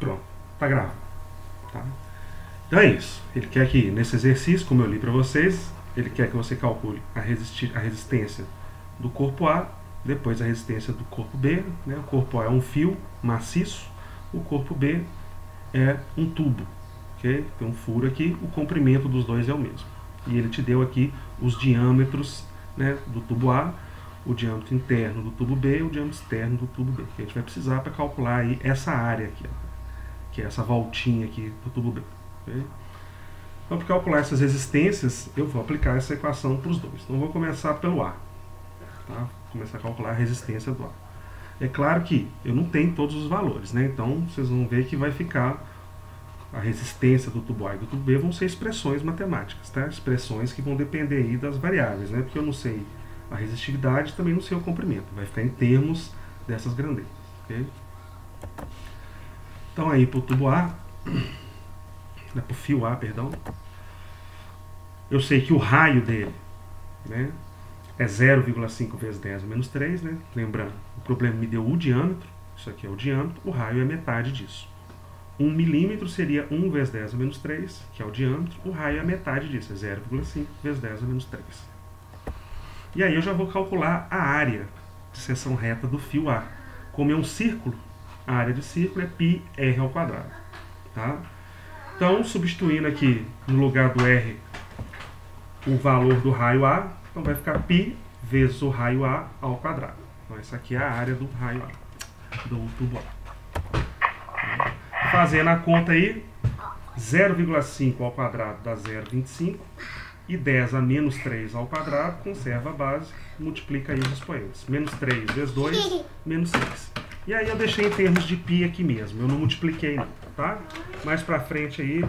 Pronto, tá gravado. Tá? Então é isso. Ele quer que, nesse exercício, como eu li para vocês, ele quer que você calcule a resistência do corpo A, depois a resistência do corpo B. Né? O corpo A é um fio maciço, o corpo B é um tubo. Okay? Tem um furo aqui, o comprimento dos dois é o mesmo. E ele te deu aqui os diâmetros, né, do tubo A, o diâmetro interno do tubo B e o diâmetro externo do tubo B. Que a gente vai precisar para calcular aí essa área aqui, ó, que é essa voltinha aqui do tubo B. Okay? Então, para calcular essas resistências, eu vou aplicar essa equação para os dois. Então, eu vou começar pelo A. Tá? Vou começar a calcular a resistência do A. É claro que eu não tenho todos os valores, né? Então, vocês vão ver que vai ficar a resistência do tubo A e do tubo B vão ser expressões matemáticas, tá? Expressões que vão depender aí das variáveis, né? Porque eu não sei a resistividade, também não sei o comprimento. Vai ficar em termos dessas grandezas, ok? Então aí para o tubo A, para o fio A, perdão, eu sei que o raio dele, né, é 0,5 vezes 10 a menos 3, né? Lembrando, o problema me deu o diâmetro, isso aqui é o diâmetro, o raio é metade disso. 1 milímetro seria 1 vezes 10 a menos 3, que é o diâmetro, o raio é metade disso, é 0,5 vezes 10 a menos 3. E aí eu já vou calcular a área de seção reta do fio A. Como é um círculo, a área de círculo é πr ao quadrado. Tá? Então, substituindo aqui no lugar do R o valor do raio A, então vai ficar π vezes o raio A ao quadrado. Então, essa aqui é a área do raio A, do tubo A. Fazendo a conta aí, 0,5 ao quadrado dá 0,25 e 10 a menos 3 ao quadrado, conserva a base, multiplica aí os expoentes. Menos 3 vezes 2, menos 6. E aí eu deixei em termos de π aqui mesmo, eu não multipliquei não, tá? Mais pra frente aí,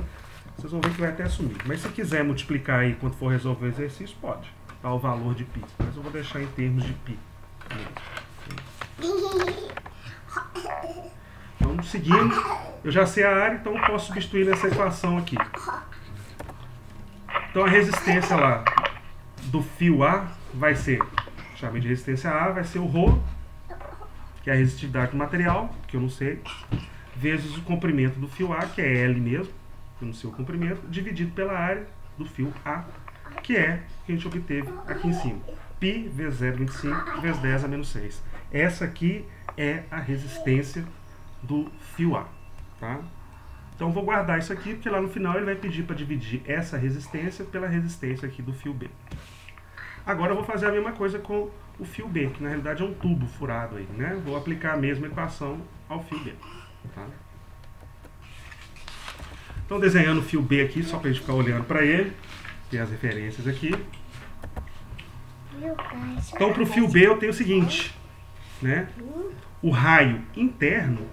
vocês vão ver que vai até sumir. Mas se quiser multiplicar aí quando for resolver o exercício, pode. Tá o valor de π, mas eu vou deixar em termos de π mesmo. Então, seguindo, eu já sei a área, então eu posso substituir nessa equação aqui. Então, a resistência lá do fio A vai ser, chamei de resistência A, vai ser o ρ, que é a resistividade do material, que eu não sei, vezes o comprimento do fio A, que é L mesmo, que eu não sei o comprimento, dividido pela área do fio A, que é o que a gente obteve aqui em cima. π vezes 0,25 vezes 10 a menos 6. Essa aqui é a resistência do fio A, tá? Então vou guardar isso aqui, porque lá no final ele vai pedir para dividir essa resistência pela resistência aqui do fio B. Agora eu vou fazer a mesma coisa com o fio B, que na realidade é um tubo furado aí, né? Vou aplicar a mesma equação ao fio B, tá? Então desenhando o fio B aqui, só para a gente ficar olhando para ele, tem as referências aqui. Então para o fio B eu tenho o seguinte, né? O raio interno,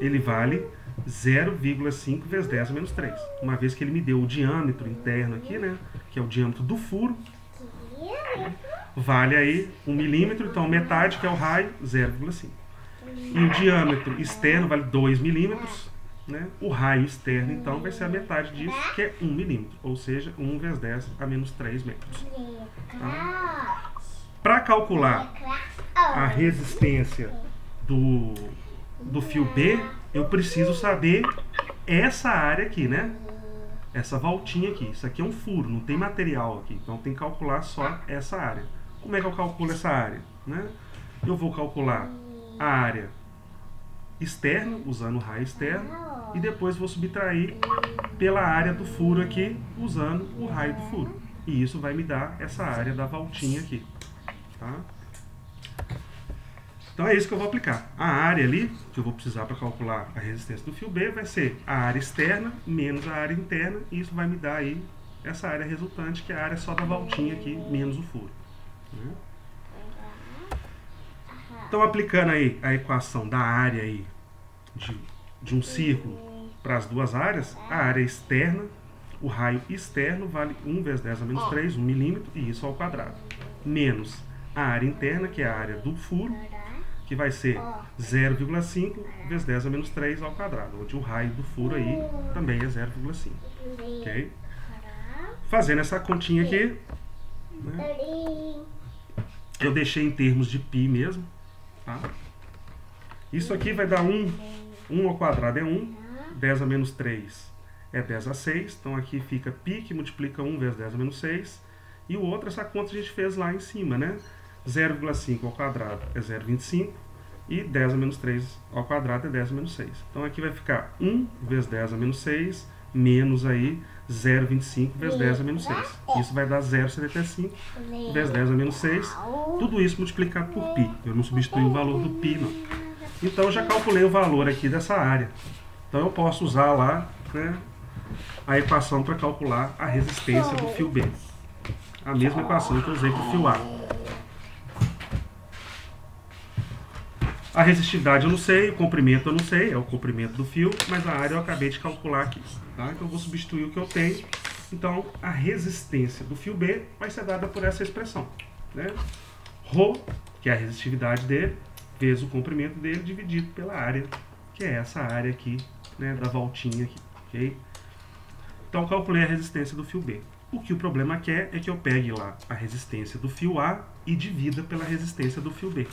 ele vale 0,5 vezes 10 a menos 3. Uma vez que ele me deu o diâmetro interno aqui, né? Que é o diâmetro do furo. Vale aí 1 milímetro, então metade, que é o raio, 0,5. E o diâmetro externo vale 2 milímetros. Né? O raio externo, então, vai ser a metade disso, que é 1 milímetro. Ou seja, 1 vezes 10 a menos 3 metros. Tá? Para calcular a resistência do fio B, eu preciso saber essa área aqui, né? Essa voltinha aqui. Isso aqui é um furo, não tem material aqui. Então tem que calcular só essa área. Como é que eu calculo essa área? Né? Eu vou calcular a área externa, usando o raio externo, e depois vou subtrair pela área do furo aqui, usando o raio do furo. E isso vai me dar essa área da voltinha aqui. Tá? Então é isso que eu vou aplicar. A área ali, que eu vou precisar para calcular a resistência do fio B, vai ser a área externa menos a área interna, e isso vai me dar aí essa área resultante, que é a área só da voltinha aqui, menos o furo. Né? Então, aplicando aí a equação da área aí de um círculo para as duas áreas, a área externa, o raio externo vale 1 vezes 10 a menos 3, 1 milímetro, e isso ao quadrado. Menos a área interna, que é a área do furo, que vai ser 0,5 vezes 10 a menos 3 ao quadrado, onde o raio do furo aí também é 0,5. Ok? Fazendo essa continha aqui, né, eu deixei em termos de π mesmo. Tá? Isso aqui vai dar 1 ao quadrado é 1, 10 a menos 3 é 10 a 6. Então aqui fica π, que multiplica 1 vezes 10 a menos 6. E o outro, essa conta a gente fez lá em cima, né? 0,5 ao quadrado é 0,25. E 10 a menos 3 ao quadrado é 10 a menos 6. Então aqui vai ficar 1 vezes 10 a menos 6, menos aí 0,25 vezes 10 a menos 6. Isso vai dar 0,75 vezes 10 a menos 6. Tudo isso multiplicado por π. Eu não substituí o valor do π, não. Então eu já calculei o valor aqui dessa área. Então eu posso usar lá, né, a equação para calcular a resistência do fio B. A mesma equação que eu usei para o fio A. A resistividade eu não sei, o comprimento eu não sei, é o comprimento do fio, mas a área eu acabei de calcular aqui. Tá? Então eu vou substituir o que eu tenho. Então a resistência do fio B vai ser dada por essa expressão, né? Rho, que é a resistividade dele, vezes o comprimento dele, dividido pela área, que é essa área aqui, né, da voltinha aqui, ok? Então eu calculei a resistência do fio B. O que o problema quer é que eu pegue lá a resistência do fio A e divida pela resistência do fio B.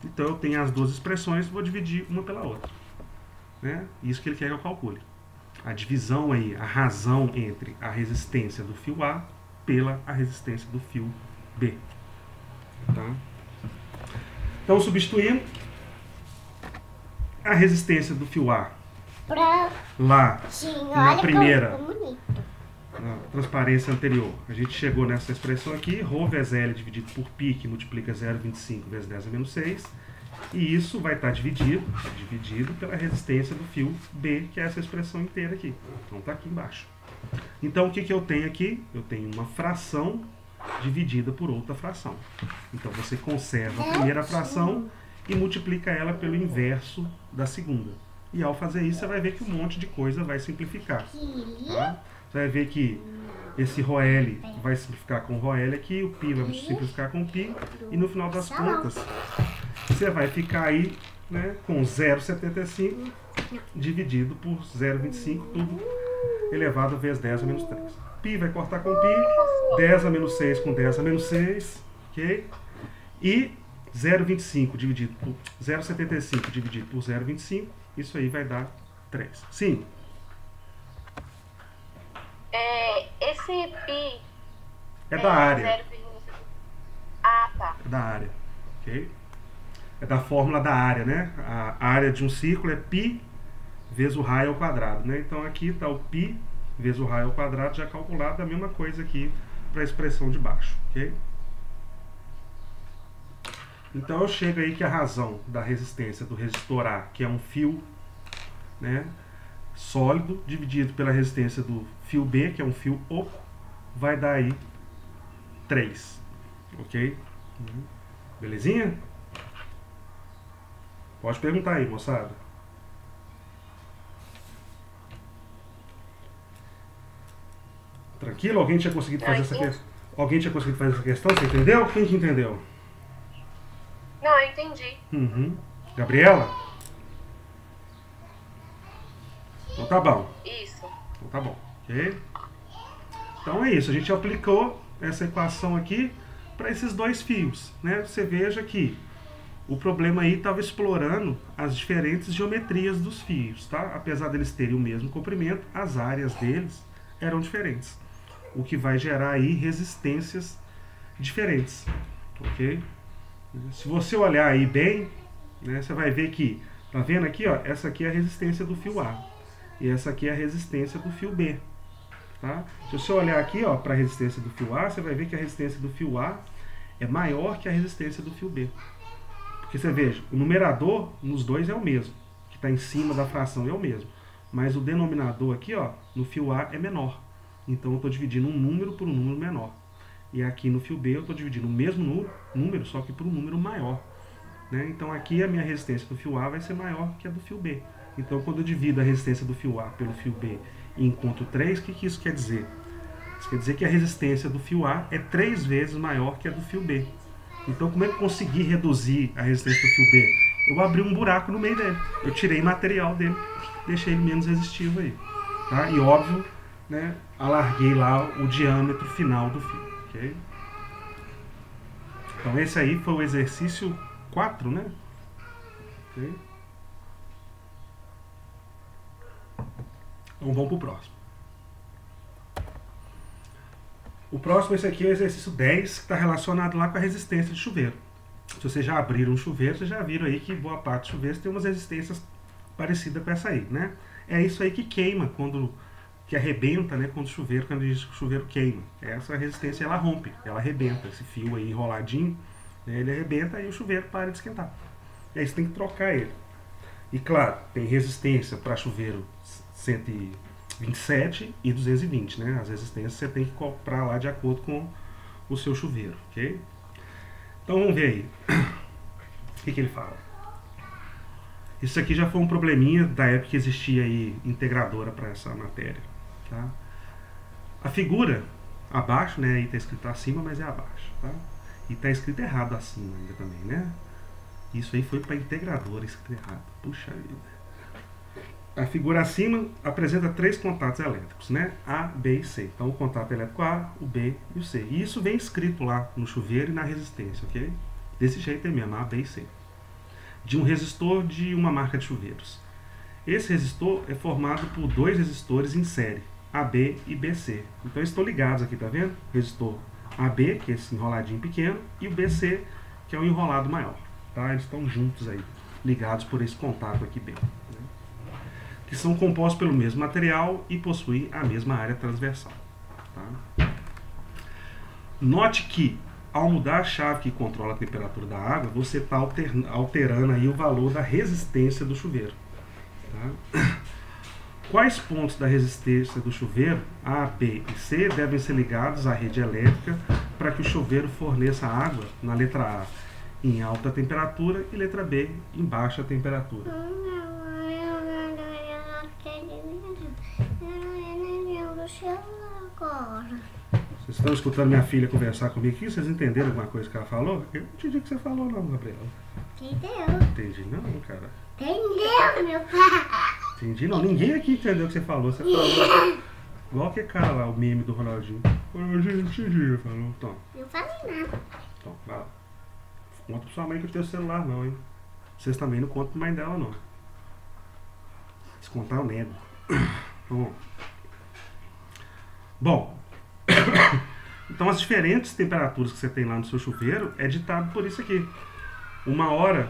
Então eu tenho as duas expressões, vou dividir uma pela outra, né? Isso que ele quer que eu calcule. A divisão aí, a razão entre a resistência do fio A pela a resistência do fio B. Tá? Então substituindo a resistência do fio A lá na primeira, na transparência anterior, a gente chegou nessa expressão aqui, Rho vezes L dividido por π, que multiplica 0,25 vezes 10 a menos 6, e isso vai estar dividido pela resistência do fio B, que é essa expressão inteira aqui. Então está aqui embaixo. Então o que eu tenho aqui? Eu tenho uma fração dividida por outra fração. Então você conserva a primeira fração e multiplica ela pelo inverso da segunda. E ao fazer isso, você vai ver que um monte de coisa vai simplificar. Tá? Você vai ver que esse ρL vai simplificar com ρL aqui, o π vai simplificar com π, e no final das contas, você vai ficar aí, né, com 0,75 dividido por 0,25, tudo elevado a vezes 10 a menos 3. π vai cortar com π, 10 a menos 6 com 10 a menos 6, ok? E 0,25 dividido por 0,75 dividido por 0,25, isso aí vai dar 3. Sim? Esse π é da área. 0, ah, tá. É da área, ok? É da fórmula da área, né? A área de um círculo é π vezes o raio ao quadrado, né? Então aqui está o π vezes o raio ao quadrado já calculado, a mesma coisa aqui para a expressão de baixo, ok? Então eu chego aí que a razão da resistência do resistor A, que é um fio, né, sólido, dividido pela resistência do fio B, que é um fio oco, vai dar aí 3, ok? Belezinha? Pode perguntar aí, moçada. Tranquilo? Alguém tinha conseguido fazer essa questão? Alguém tinha conseguido fazer essa questão? Você entendeu? Quem que entendeu? Não, eu entendi. Gabriela? Então tá bom. Isso. Então tá bom, ok? Então é isso, a gente aplicou essa equação aqui para esses dois fios, né? Você veja que o problema aí estava explorando as diferentes geometrias dos fios, tá? Apesar deles terem o mesmo comprimento, as áreas deles eram diferentes, o que vai gerar aí resistências diferentes, ok? Se você olhar aí bem, né, você vai ver que, tá vendo aqui, ó, essa aqui é a resistência do fio A e essa aqui é a resistência do fio B, tá? Se você olhar aqui, ó, para a resistência do fio A, você vai ver que a resistência do fio A é maior que a resistência do fio B. Porque você veja, o numerador nos dois é o mesmo, que está em cima da fração é o mesmo, mas o denominador aqui, ó, no fio A é menor. Então eu estou dividindo um número por um número menor. E aqui no fio B eu estou dividindo o mesmo número, só que por um número maior, né? Então aqui a minha resistência do fio A vai ser maior que a do fio B. Então quando eu divido a resistência do fio A pelo fio B e encontro 3, o que isso quer dizer? Isso quer dizer que a resistência do fio A é 3 vezes maior que a do fio B. Então como é que eu consegui reduzir a resistência do fio B? Eu abri um buraco no meio dele. Eu tirei material dele, deixei ele menos resistivo aí. Tá? E óbvio, né, alarguei lá o diâmetro final do fio. Okay? Então esse aí foi o exercício 4, né? Okay? Então vamos para o próximo. O próximo, esse aqui é o exercício 10, que está relacionado lá com a resistência de chuveiro. Se vocês já abriram um chuveiro, vocês já viram aí que boa parte dos chuveiros tem umas resistências parecidas com essa aí, né? É isso aí que queima, que arrebenta, né? Quando o chuveiro queima. Essa resistência, ela rompe, ela arrebenta. Esse fio aí enroladinho, né, ele arrebenta e o chuveiro para de esquentar. E aí você tem que trocar ele. E claro, tem resistência para chuveiro 127 e 220, né? As resistências você tem que comprar lá de acordo com o seu chuveiro, ok? Então vamos ver aí. O que ele fala? Isso aqui já foi um probleminha da época que existia aí integradora para essa matéria, tá? A figura abaixo, né? Aí tá escrito acima, mas é abaixo, tá? E tá escrito errado acima ainda também, né? Isso aí foi para integradora escrito errado. Puxa vida. A figura acima apresenta 3 contatos elétricos, né? A, B e C. Então o contato elétrico A, o B e o C. E isso vem escrito lá no chuveiro e na resistência, ok? Desse jeito é mesmo, A, B e C. De um resistor de uma marca de chuveiros. Esse resistor é formado por 2 resistores em série, AB e BC. Então eles estão ligados aqui, tá vendo? Resistor AB, que é esse enroladinho pequeno, e o BC, que é o enrolado maior. Tá? Eles estão juntos aí, ligados por esse contato aqui B. Que são compostos pelo mesmo material e possuem a mesma área transversal. Tá? Note que, ao mudar a chave que controla a temperatura da água, você está alterando aí o valor da resistência do chuveiro. Tá? Quais pontos da resistência do chuveiro, A, B e C, devem ser ligados à rede elétrica para que o chuveiro forneça água na letra A em alta temperatura e letra B em baixa temperatura? Vocês estão escutando minha filha conversar comigo aqui? Vocês entenderam alguma coisa que ela falou? Eu não entendi o que você falou não, Gabriela. Entendeu? Entendi não, cara. Entendeu, meu pai? Entendi não. Ninguém aqui entendeu o que você falou. Você falou igual que cara lá, o meme do Ronaldinho. Entendi, falou. Então. Não falei nada. Então, vai lá. Conta pra sua mãe que eu tenho celular não, hein? Vocês também não contam pra mãe dela não. Se contar eu nego. Bom, então as diferentes temperaturas que você tem lá no seu chuveiro é ditado por isso aqui. Uma hora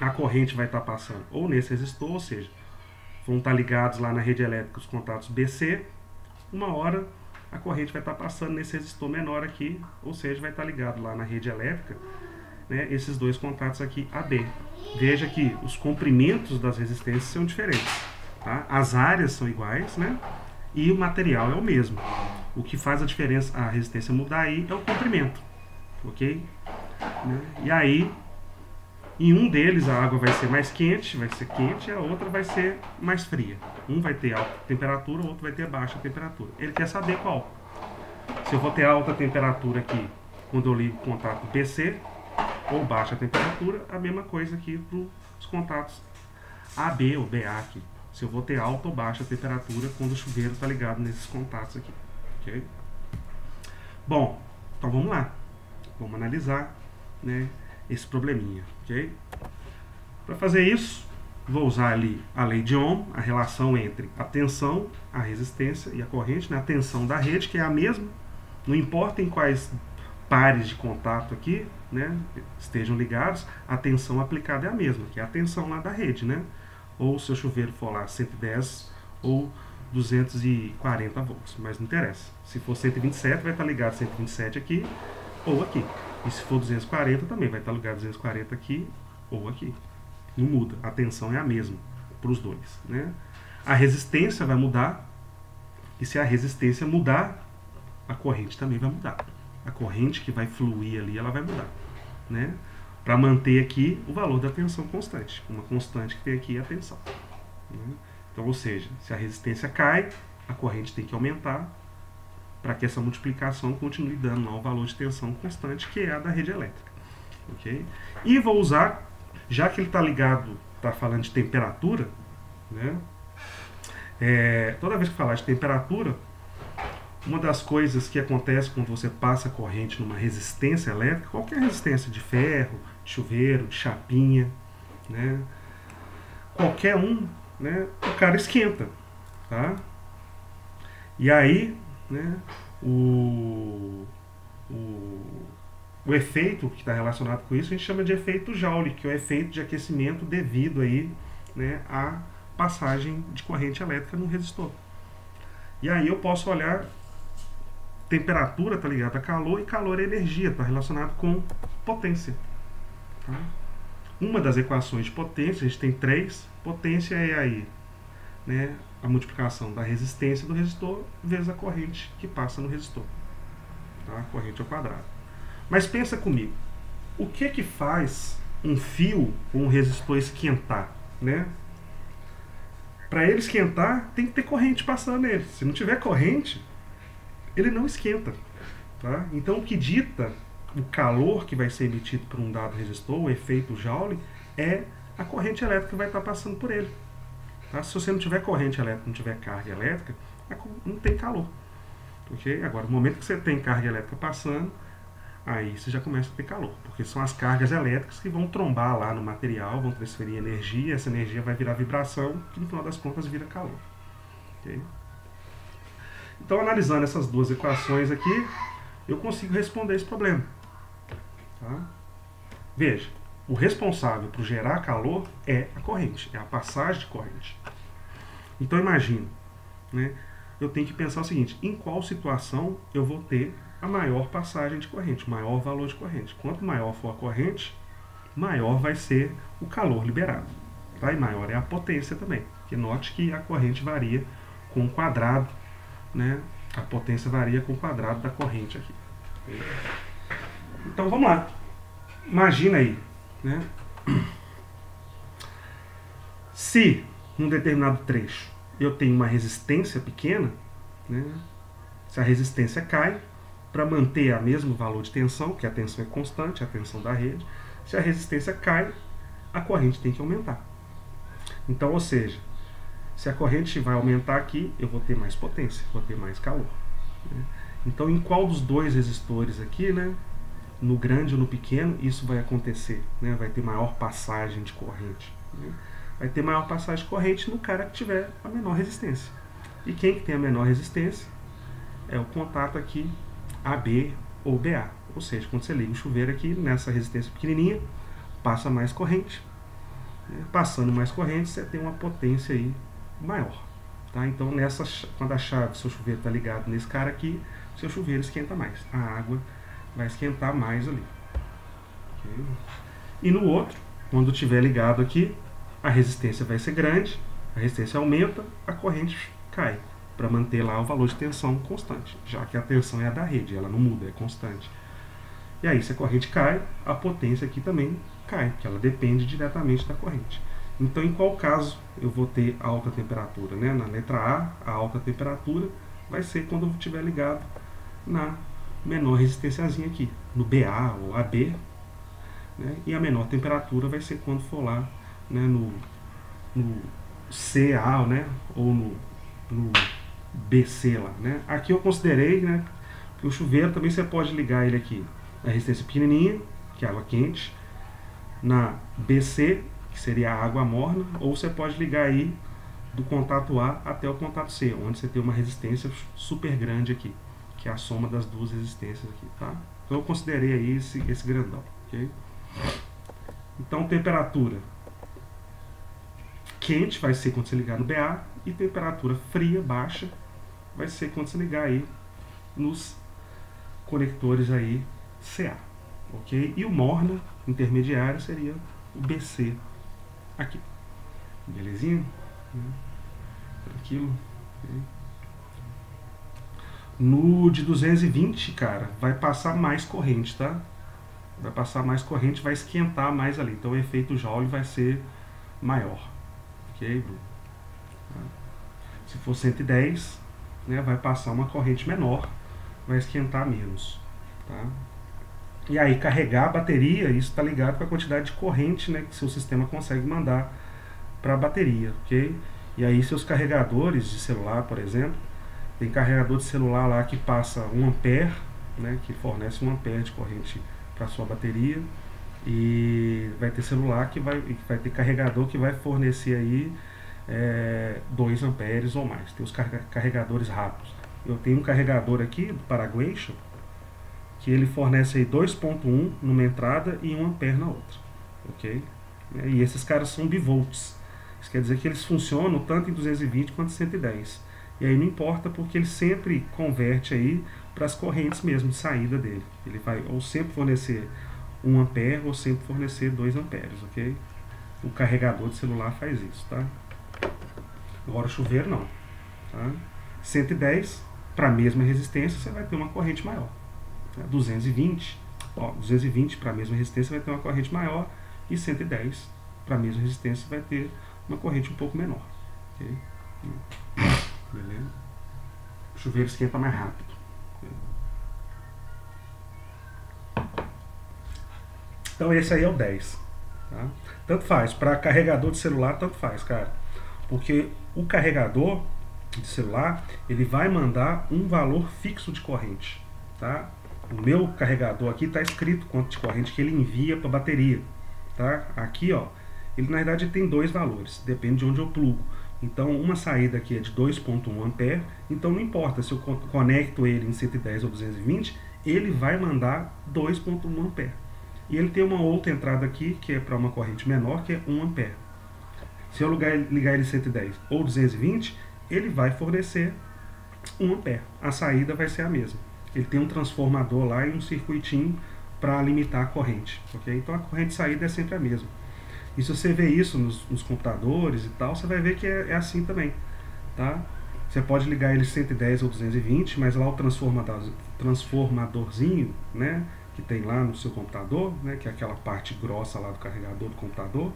a corrente vai estar passando ou nesse resistor, ou seja, vão estar ligados lá na rede elétrica os contatos BC. Uma hora a corrente vai estar passando nesse resistor menor aqui, ou seja, vai estar ligado lá na rede elétrica, né, esses 2 contatos aqui AB. Veja que os comprimentos das resistências são diferentes. Tá? As áreas são iguais, né? E o material é o mesmo. O que faz a diferença, a resistência mudar aí, é o comprimento, ok? Né? E aí, em um deles a água vai ser mais quente, e a outra vai ser mais fria. Um vai ter alta temperatura, o outro vai ter baixa temperatura. Ele quer saber qual. Se eu vou ter alta temperatura aqui, quando eu ligo o contato PC, ou baixa temperatura, a mesma coisa aqui para os contatos AB ou BA aqui. Se eu vou ter alta ou baixa temperatura quando o chuveiro está ligado nesses contatos aqui. Okay? Bom, então vamos lá. Vamos analisar, né, esse probleminha. Okay? Para fazer isso, vou usar ali a lei de Ohm, a relação entre a tensão, a resistência e a corrente, né, a tensão da rede, que é a mesma. Não importa em quais pares de contato aqui, né, estejam ligados, a tensão aplicada é a mesma, que é a tensão lá da rede, né? Ou se o chuveiro for lá 110 ou 240 volts, mas não interessa. Se for 127, vai estar ligado 127 aqui ou aqui. E se for 240, também vai estar ligado 240 aqui ou aqui. Não muda, a tensão é a mesma para os dois, né? A resistência vai mudar, e se a resistência mudar, a corrente também vai mudar. A corrente que vai fluir ali, ela vai mudar, né? Para manter aqui o valor da tensão constante. Uma constante que tem aqui é a tensão. Né? Então, ou seja, se a resistência cai, a corrente tem que aumentar para que essa multiplicação continue dando lá o valor de tensão constante, que é a da rede elétrica. Okay? E vou usar, já que ele está ligado, está falando de temperatura, né? Toda vez que falar de temperatura, uma das coisas que acontece quando você passa a corrente numa resistência elétrica, qualquer resistência de ferro, de chuveiro, de chapinha, né? Qualquer um, né? O cara esquenta. tá? E aí, né, o efeito que está relacionado com isso a gente chama de efeito Joule, que é o efeito de aquecimento devido aí, né, à passagem de corrente elétrica no resistor. E aí eu posso olhar, temperatura está ligada a calor, e calor é energia, está relacionado com potência. Tá? Uma das equações de potência, a gente tem 3, potência é aí, né, a multiplicação da resistência do resistor vezes a corrente que passa no resistor. Tá? A corrente ao quadrado. Mas pensa comigo, o que faz um fio ou um resistor esquentar? Né? Para ele esquentar, tem que ter corrente passando nele. Se não tiver corrente, ele não esquenta. Tá? Então, o que dita o calor que vai ser emitido por um dado resistor, o efeito Joule, é a corrente elétrica que vai estar passando por ele. Tá? Se você não tiver corrente elétrica, não tiver carga elétrica, não tem calor. Okay? Agora, no momento que você tem carga elétrica passando, aí você já começa a ter calor, porque são as cargas elétricas que vão trombar lá no material, vão transferir energia, essa energia vai virar vibração, que no final das contas vira calor. Okay? Então, analisando essas duas equações aqui, eu consigo responder esse problema. Tá? Veja, o responsável por gerar calor é a corrente, é a passagem de corrente. Então, imagine, né, eu tenho que pensar o seguinte, em qual situação eu vou ter a maior passagem de corrente, maior valor de corrente. Quanto maior for a corrente, maior vai ser o calor liberado. Tá? E maior é a potência também. Porque note que a corrente varia com o quadrado, né? A potência varia com o quadrado da corrente aqui. Então vamos lá. Imagina aí, né? Se num determinado trecho eu tenho uma resistência pequena, né? Se a resistência cai, para manter o mesmo valor de tensão, que a tensão é constante, a tensão da rede, se a resistência cai, a corrente tem que aumentar. Então, ou seja, se a corrente vai aumentar aqui, eu vou ter mais potência, vou ter mais calor. Né? Então, em qual dos dois resistores aqui, né, no grande ou no pequeno, isso vai acontecer? Né? Vai ter maior passagem de corrente. Né? Vai ter maior passagem de corrente no cara que tiver a menor resistência. E quem que tem a menor resistência? É o contato aqui AB ou BA. Ou seja, quando você liga o chuveiro aqui, nessa resistência pequenininha, passa mais corrente. Né? Passando mais corrente, você tem uma potência aí maior. Tá? Então, quando a chave do seu chuveiro está ligado nesse cara aqui, seu chuveiro esquenta mais. A água vai esquentar mais ali. Okay? E no outro, quando estiver ligado aqui, a resistência vai ser grande, a resistência aumenta, a corrente cai, para manter lá o valor de tensão constante, já que a tensão é a da rede, ela não muda, é constante. E aí, se a corrente cai, a potência aqui também cai, porque ela depende diretamente da corrente. Então, em qual caso eu vou ter alta temperatura? Né? Na letra A alta temperatura vai ser quando eu estiver ligado na menor resistênciazinha aqui, no BA ou AB, né? E a menor temperatura vai ser quando for lá, né, no CA, né, ou no BC lá, né? Aqui eu considerei, né, que o chuveiro também você pode ligar ele aqui na resistência pequenininha, que é água quente, na BC, que seria a água morna, ou você pode ligar aí do contato A até o contato C, onde você tem uma resistência super grande aqui, que é a soma das duas resistências aqui, tá? Então eu considerei aí esse grandão, ok? Então temperatura quente vai ser quando você ligar no BA, e temperatura fria, baixa, vai ser quando você ligar aí nos conectores aí CA, ok? E o morna, intermediário, seria o BC aqui, belezinha? Tranquilo? Okay. No de 220, cara, vai passar mais corrente, tá? Vai passar mais corrente, vai esquentar mais ali, então o efeito Joule vai ser maior. Ok, Bruno? Se for 110, né, vai passar uma corrente menor, vai esquentar menos. Tá? E aí, carregar a bateria, isso está ligado com a quantidade de corrente, né, que seu sistema consegue mandar para a bateria. Okay? E aí, seus carregadores de celular, por exemplo, tem carregador de celular lá que passa 1 ampere, né, que fornece 1 ampere de corrente para sua bateria. E vai ter celular que vai ter carregador que vai fornecer aí 2 amperes ou mais. Tem os carregadores rápidos. Eu tenho um carregador aqui do Paraguation que ele fornece aí 2.1 numa entrada e 1 ampere na outra, ok? E esses caras são bivolts. Isso quer dizer que eles funcionam tanto em 220 quanto em 110. E aí não importa, porque ele sempre converte aí para as correntes mesmo de saída dele. Ele vai ou sempre fornecer 1 ampere ou sempre fornecer 2 amperes, ok? O carregador de celular faz isso, tá? Agora o chuveiro não, tá? 110, para a mesma resistência, você vai ter uma corrente maior. 220 para a mesma resistência vai ter uma corrente maior, e 110 para a mesma resistência vai ter uma corrente um pouco menor, ok? Beleza? O chuveiro esquenta mais rápido. Então esse aí é o 10. Tá? Tanto faz, para carregador de celular, tanto faz, cara. Porque o carregador de celular, ele vai mandar um valor fixo de corrente. Tá? O meu carregador aqui está escrito quanto de corrente que ele envia para a bateria. Tá? Aqui, ó, ele na verdade tem 2 valores, depende de onde eu plugo. Então uma saída aqui é de 2.1 ampere, então não importa se eu conecto ele em 110 ou 220, ele vai mandar 2.1 ampere. E ele tem uma outra entrada aqui, que é para uma corrente menor, que é 1 ampere. Se eu ligar ele em 110 ou 220, ele vai fornecer 1 ampere. A saída vai ser a mesma. Ele tem um transformador lá e um circuitinho para limitar a corrente. Okay? Então a corrente de saída é sempre a mesma. E se você vê isso nos computadores e tal, você vai ver que é assim também. Tá? Você pode ligar ele 110 ou 220, mas lá o transformadorzinho, né, que tem lá no seu computador, né, que é aquela parte grossa lá do carregador do computador,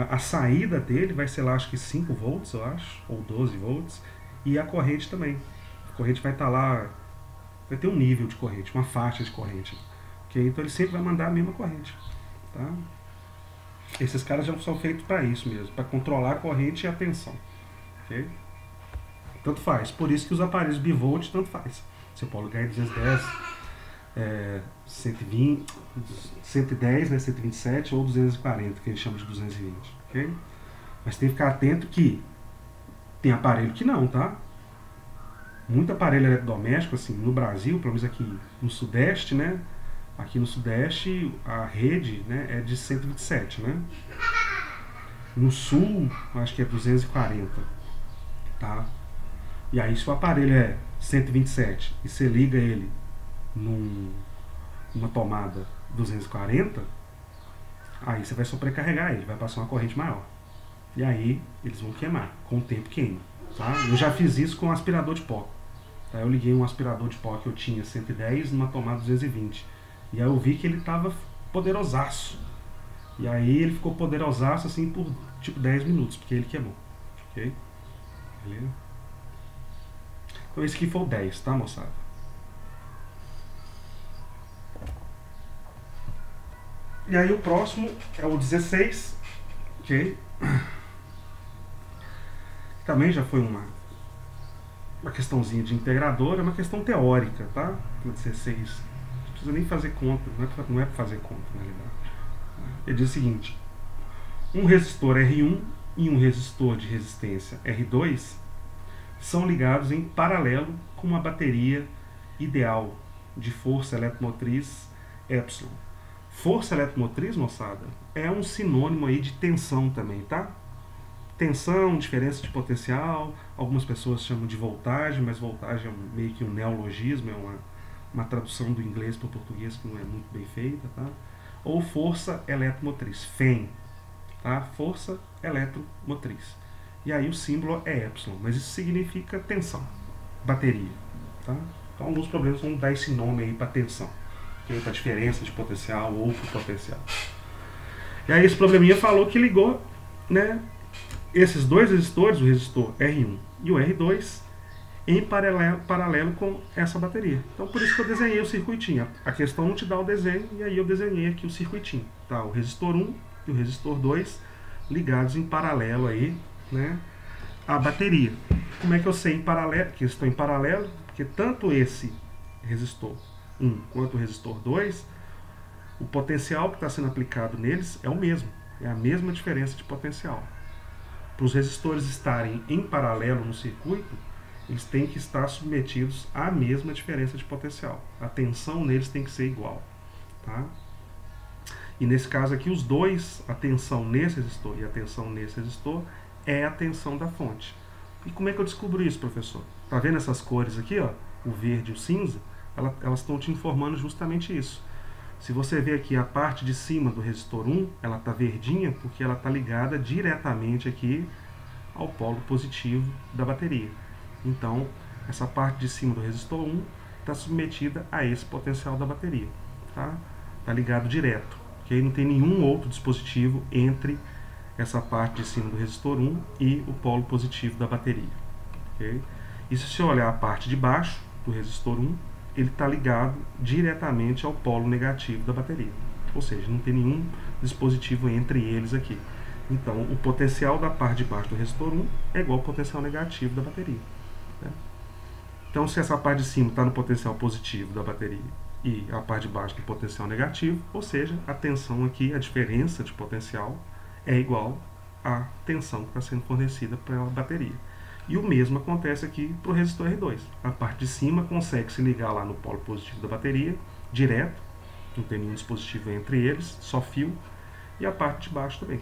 a saída dele vai ser lá, acho que 5 volts, eu acho, ou 12 volts, e a corrente também. A corrente vai estar lá, vai ter um nível de corrente, uma faixa de corrente. Okay? Então ele sempre vai mandar a mesma corrente. Tá? Esses caras já são feitos para isso mesmo, para controlar a corrente e a tensão. Okay? Tanto faz. Por isso que os aparelhos bivolt tanto faz. Você pode ligar em 210, 120, 110, né, 127 ou 240, que eles chamam de 220. Okay? Mas tem que ficar atento que tem aparelho que não, tá? Muito aparelho eletrodoméstico, assim, no Brasil, pelo menos aqui no Sudeste, né? Aqui no Sudeste a rede, né, é de 127, né? No Sul, acho que é 240, tá? E aí se o aparelho é 127 e você liga ele numa tomada 240, aí você vai sobrecarregar ele, vai passar uma corrente maior. E aí eles vão queimar, com o tempo queima. Tá? Eu já fiz isso com um aspirador de pó. Tá? Eu liguei um aspirador de pó que eu tinha 110 numa tomada 220. E aí eu vi que ele estava poderosaço. E aí ele ficou poderosaço assim por tipo 10 minutos, porque ele queimou. Ok? Beleza? Então esse aqui foi o 10, tá, moçada? E aí o próximo é o 16, ok? Também já foi uma questãozinha de integrador, é uma questão teórica, tá? O 16, não precisa nem fazer conta, não é para fazer conta, na realidade. Ele diz o seguinte: um resistor R1 e um resistor de resistência R2 são ligados em paralelo com uma bateria ideal de força eletromotriz epsilon. Força eletromotriz, moçada, é um sinônimo aí de tensão também, tá? Tensão, diferença de potencial, algumas pessoas chamam de voltagem, mas voltagem é meio que um neologismo, é uma tradução do inglês para o português que não é muito bem feita, tá? Ou força eletromotriz, FEM, tá? Força eletromotriz. E aí o símbolo é epsilon, mas isso significa tensão, bateria, tá? Então alguns problemas vão dar esse nome aí para tensão, okay? Para diferença de potencial ou para potencial. E aí esse probleminha falou que ligou, né, esses dois resistores, o resistor R1 e o R2, em paralelo com essa bateria. Então por isso que eu desenhei o circuitinho. A questão não te dá o desenho, e aí eu desenhei aqui o circuitinho. Tá? O resistor 1 e o resistor 2 ligados em paralelo aí, né, à bateria. Como é que eu sei em paralelo? Que estão em paralelo, porque tanto esse resistor 1 quanto o resistor 2, o potencial que está sendo aplicado neles é o mesmo. É a mesma diferença de potencial. para os resistores estarem em paralelo no circuito, eles têm que estar submetidos à mesma diferença de potencial. A tensão neles tem que ser igual. Tá? E nesse caso aqui, os dois, a tensão nesse resistor e a tensão nesse resistor, é a tensão da fonte. E como é que eu descubro isso, professor? Tá vendo essas cores aqui, ó? O verde e o cinza? Elas estão te informando justamente isso. Se você ver aqui a parte de cima do resistor 1, ela está verdinha porque ela está ligada diretamente aqui ao polo positivo da bateria. Então, essa parte de cima do resistor 1 está submetida a esse potencial da bateria. Tá? Tá ligado direto. Okay? Não tem nenhum outro dispositivo entre essa parte de cima do resistor 1 e o polo positivo da bateria. Okay? E se você olhar a parte de baixo do resistor 1, ele está ligado diretamente ao polo negativo da bateria. Ou seja, não tem nenhum dispositivo entre eles aqui. Então, o potencial da parte de baixo do resistor 1 é igual ao potencial negativo da bateria. Né? Então, se essa parte de cima está no potencial positivo da bateria e a parte de baixo no potencial negativo, ou seja, a tensão aqui, a diferença de potencial, é igual à tensão que está sendo fornecida pela bateria. E o mesmo acontece aqui para o resistor R2. A parte de cima consegue se ligar lá no polo positivo da bateria, direto, não tem nenhum dispositivo entre eles, só fio, e a parte de baixo também.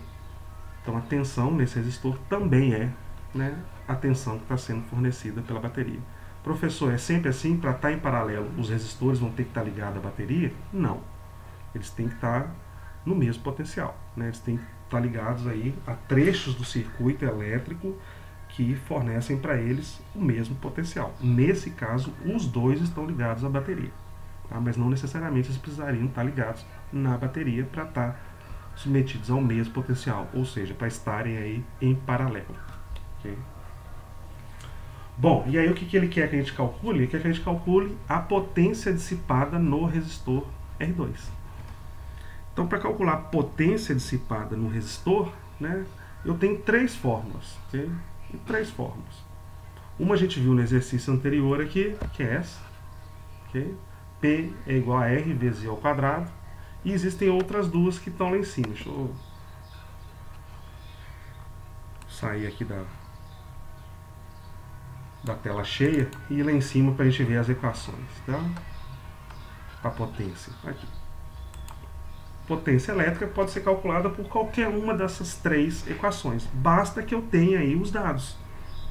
Então a tensão nesse resistor também é, né, a tensão que está sendo fornecida pela bateria. Professor, é sempre assim? Para estar em paralelo, os resistores vão ter que estar ligados à bateria? Não. Eles têm que estar no mesmo potencial. Né? Eles têm que estar ligados aí a trechos do circuito elétrico que fornecem para eles o mesmo potencial. Nesse caso, os dois estão ligados à bateria. Tá? Mas não necessariamente eles precisariam estar ligados na bateria para estar submetidos ao mesmo potencial, ou seja, para estarem aí em paralelo. Okay? Bom, e aí o que ele quer que a gente calcule? Ele quer que a gente calcule a potência dissipada no resistor R2. Então, para calcular a potência dissipada no resistor, né, eu tenho três fórmulas. Okay? Três fórmulas. Uma a gente viu no exercício anterior aqui, que é essa. Okay? P é igual a R vezes I ao quadrado. E existem outras duas que estão lá em cima. Deixa eu sair aqui da tela cheia e ir lá em cima para a gente ver as equações. Tá? A potência. Aqui. Potência elétrica pode ser calculada por qualquer uma dessas três equações. Basta que eu tenha aí os dados.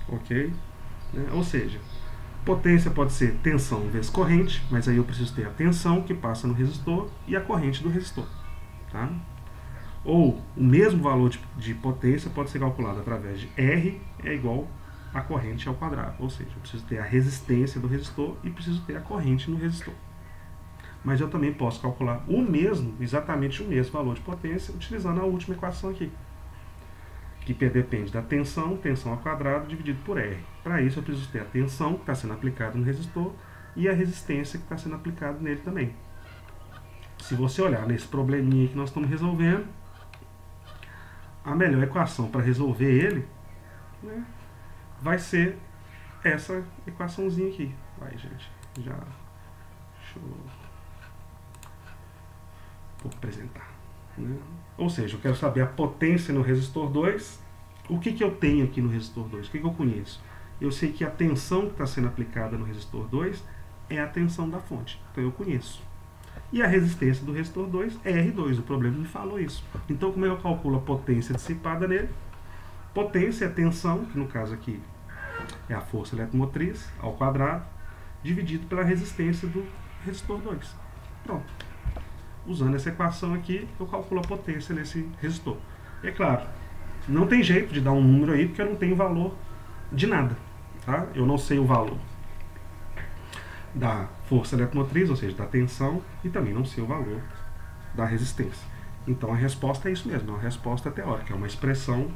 Ok? Ou seja, potência pode ser tensão vezes corrente, mas aí eu preciso ter a tensão que passa no resistor e a corrente do resistor. Tá? Ou o mesmo valor de potência pode ser calculado através de R é igual a corrente ao quadrado. Ou seja, eu preciso ter a resistência do resistor e preciso ter a corrente no resistor. Mas eu também posso calcular exatamente o mesmo valor de potência, utilizando a última equação aqui, que depende da tensão ao quadrado, dividido por R. Para isso eu preciso ter a tensão que está sendo aplicada no resistor e a resistência que está sendo aplicada nele também. Se você olhar nesse probleminha que nós estamos resolvendo, a melhor equação para resolver ele, né, vai ser essa equaçãozinha aqui. Vai, gente, deixa eu vou apresentar. Né? Ou seja, eu quero saber a potência no resistor 2. O que eu tenho aqui no resistor 2? O que eu conheço? Eu sei que a tensão que está sendo aplicada no resistor 2 é a tensão da fonte. Então eu conheço. E a resistência do resistor 2 é R2. O problema me falou isso. Então como é que eu calculo a potência dissipada nele? Potência é a tensão, que no caso aqui é a força eletromotriz, ao quadrado, dividido pela resistência do resistor 2. Pronto. Usando essa equação aqui, eu calculo a potência nesse resistor. E é claro, não tem jeito de dar um número aí, porque eu não tenho valor de nada. Tá? Eu não sei o valor da força eletromotriz, ou seja, da tensão, e também não sei o valor da resistência. Então a resposta é isso mesmo, é uma resposta teórica, é uma expressão,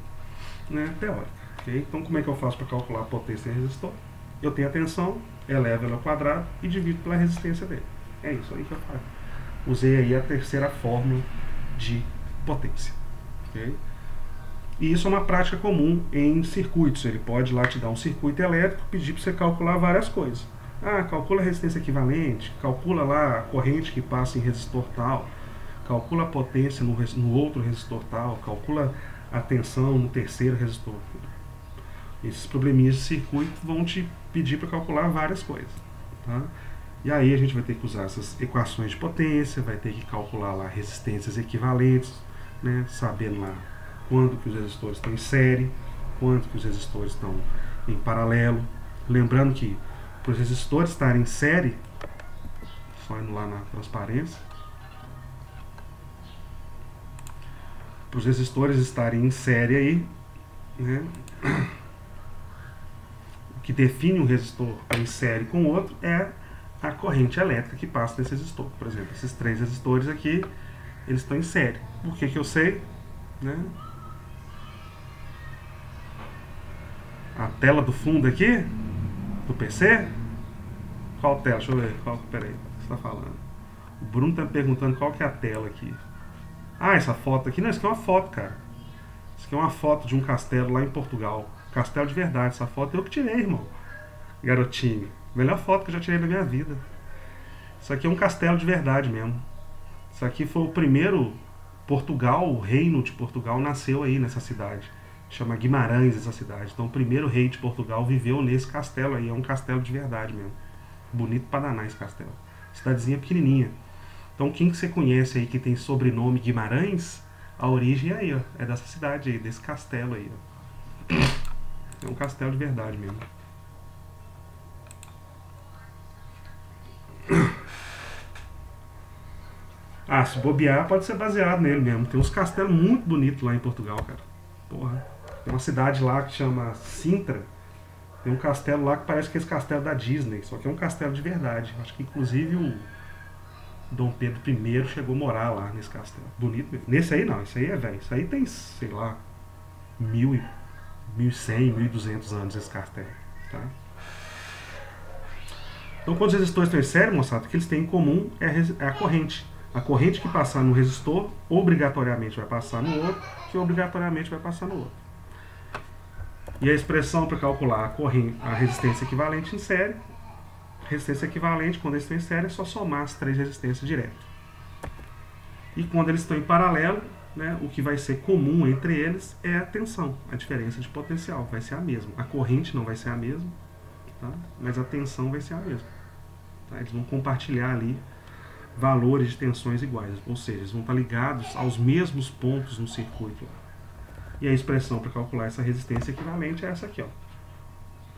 né, teórica. Okay? Então como é que eu faço para calcular a potência do resistor? Eu tenho a tensão, elevo ela ao quadrado e divido pela resistência dele. É isso aí que eu faço. Usei aí a terceira fórmula de potência. Okay? E isso é uma prática comum em circuitos. Ele pode lá te dar um circuito elétrico, pedir para você calcular várias coisas. Calcula a resistência equivalente, calcula lá a corrente que passa em resistor tal, calcula a potência no outro resistor tal, calcula a tensão no terceiro resistor. Esses probleminhas de circuito vão te pedir para calcular várias coisas. Tá? E aí a gente vai ter que usar essas equações de potência, vai ter que calcular lá resistências equivalentes, né? Sabendo lá quando que os resistores estão em série, quando que os resistores estão em paralelo. Lembrando que para os resistores estarem em série, só indo lá na transparência, para os resistores estarem em série aí, né? O que define um resistor em série com o outro é a corrente elétrica que passa nesse resistor. Por exemplo, esses 3 resistores aqui, eles estão em série. Por que eu sei? Né? A tela do fundo aqui, do PC, qual tela? Deixa eu ver. Peraí, o que você está falando? O Bruno está me perguntando qual que é a tela aqui. Ah, essa foto aqui? Não, isso aqui é uma foto, cara. Isso aqui é uma foto de um castelo lá em Portugal. Castelo de verdade. Essa foto eu que tirei, irmão. Garotinho. Melhor foto que eu já tirei na minha vida. Isso aqui é um castelo de verdade mesmo. Isso aqui foi o primeiro Portugal, o reino de Portugal nasceu aí nessa cidade. Chama Guimarães essa cidade. Então o primeiro rei de Portugal viveu nesse castelo aí. É um castelo de verdade mesmo. Bonito pra danar esse castelo. Cidadezinha pequenininha. Então quem que você conhece aí que tem sobrenome Guimarães, a origem é aí, ó. É dessa cidade aí, desse castelo aí, ó. É um castelo de verdade mesmo. Ah, se bobear pode ser baseado nele mesmo. Tem uns castelos muito bonitos lá em Portugal, cara. Porra. Tem uma cidade lá que chama Sintra. Tem um castelo lá que parece que é esse castelo da Disney. Só que é um castelo de verdade. Acho que inclusive o Dom Pedro I chegou a morar lá nesse castelo. Bonito mesmo. Nesse aí não, esse aí é velho. Isso aí tem, sei lá, 1100, 1200 anos esse castelo. Tá? Então quando os resistores estão em série, moçada, o que eles têm em comum é a corrente. A corrente que passar no resistor, obrigatoriamente vai passar no outro, que obrigatoriamente vai passar no outro. E a expressão para calcular a resistência equivalente em série, resistência equivalente, quando eles estão em série, é só somar as 3 resistências direto. E quando eles estão em paralelo, né, o que vai ser comum entre eles é a tensão, a diferença de potencial, vai ser a mesma. A corrente não vai ser a mesma, tá? Mas a tensão vai ser a mesma. Tá? Eles vão compartilhar ali valores de tensões iguais, ou seja, eles vão estar ligados aos mesmos pontos no circuito. E a expressão para calcular essa resistência equivalente é essa aqui, ó.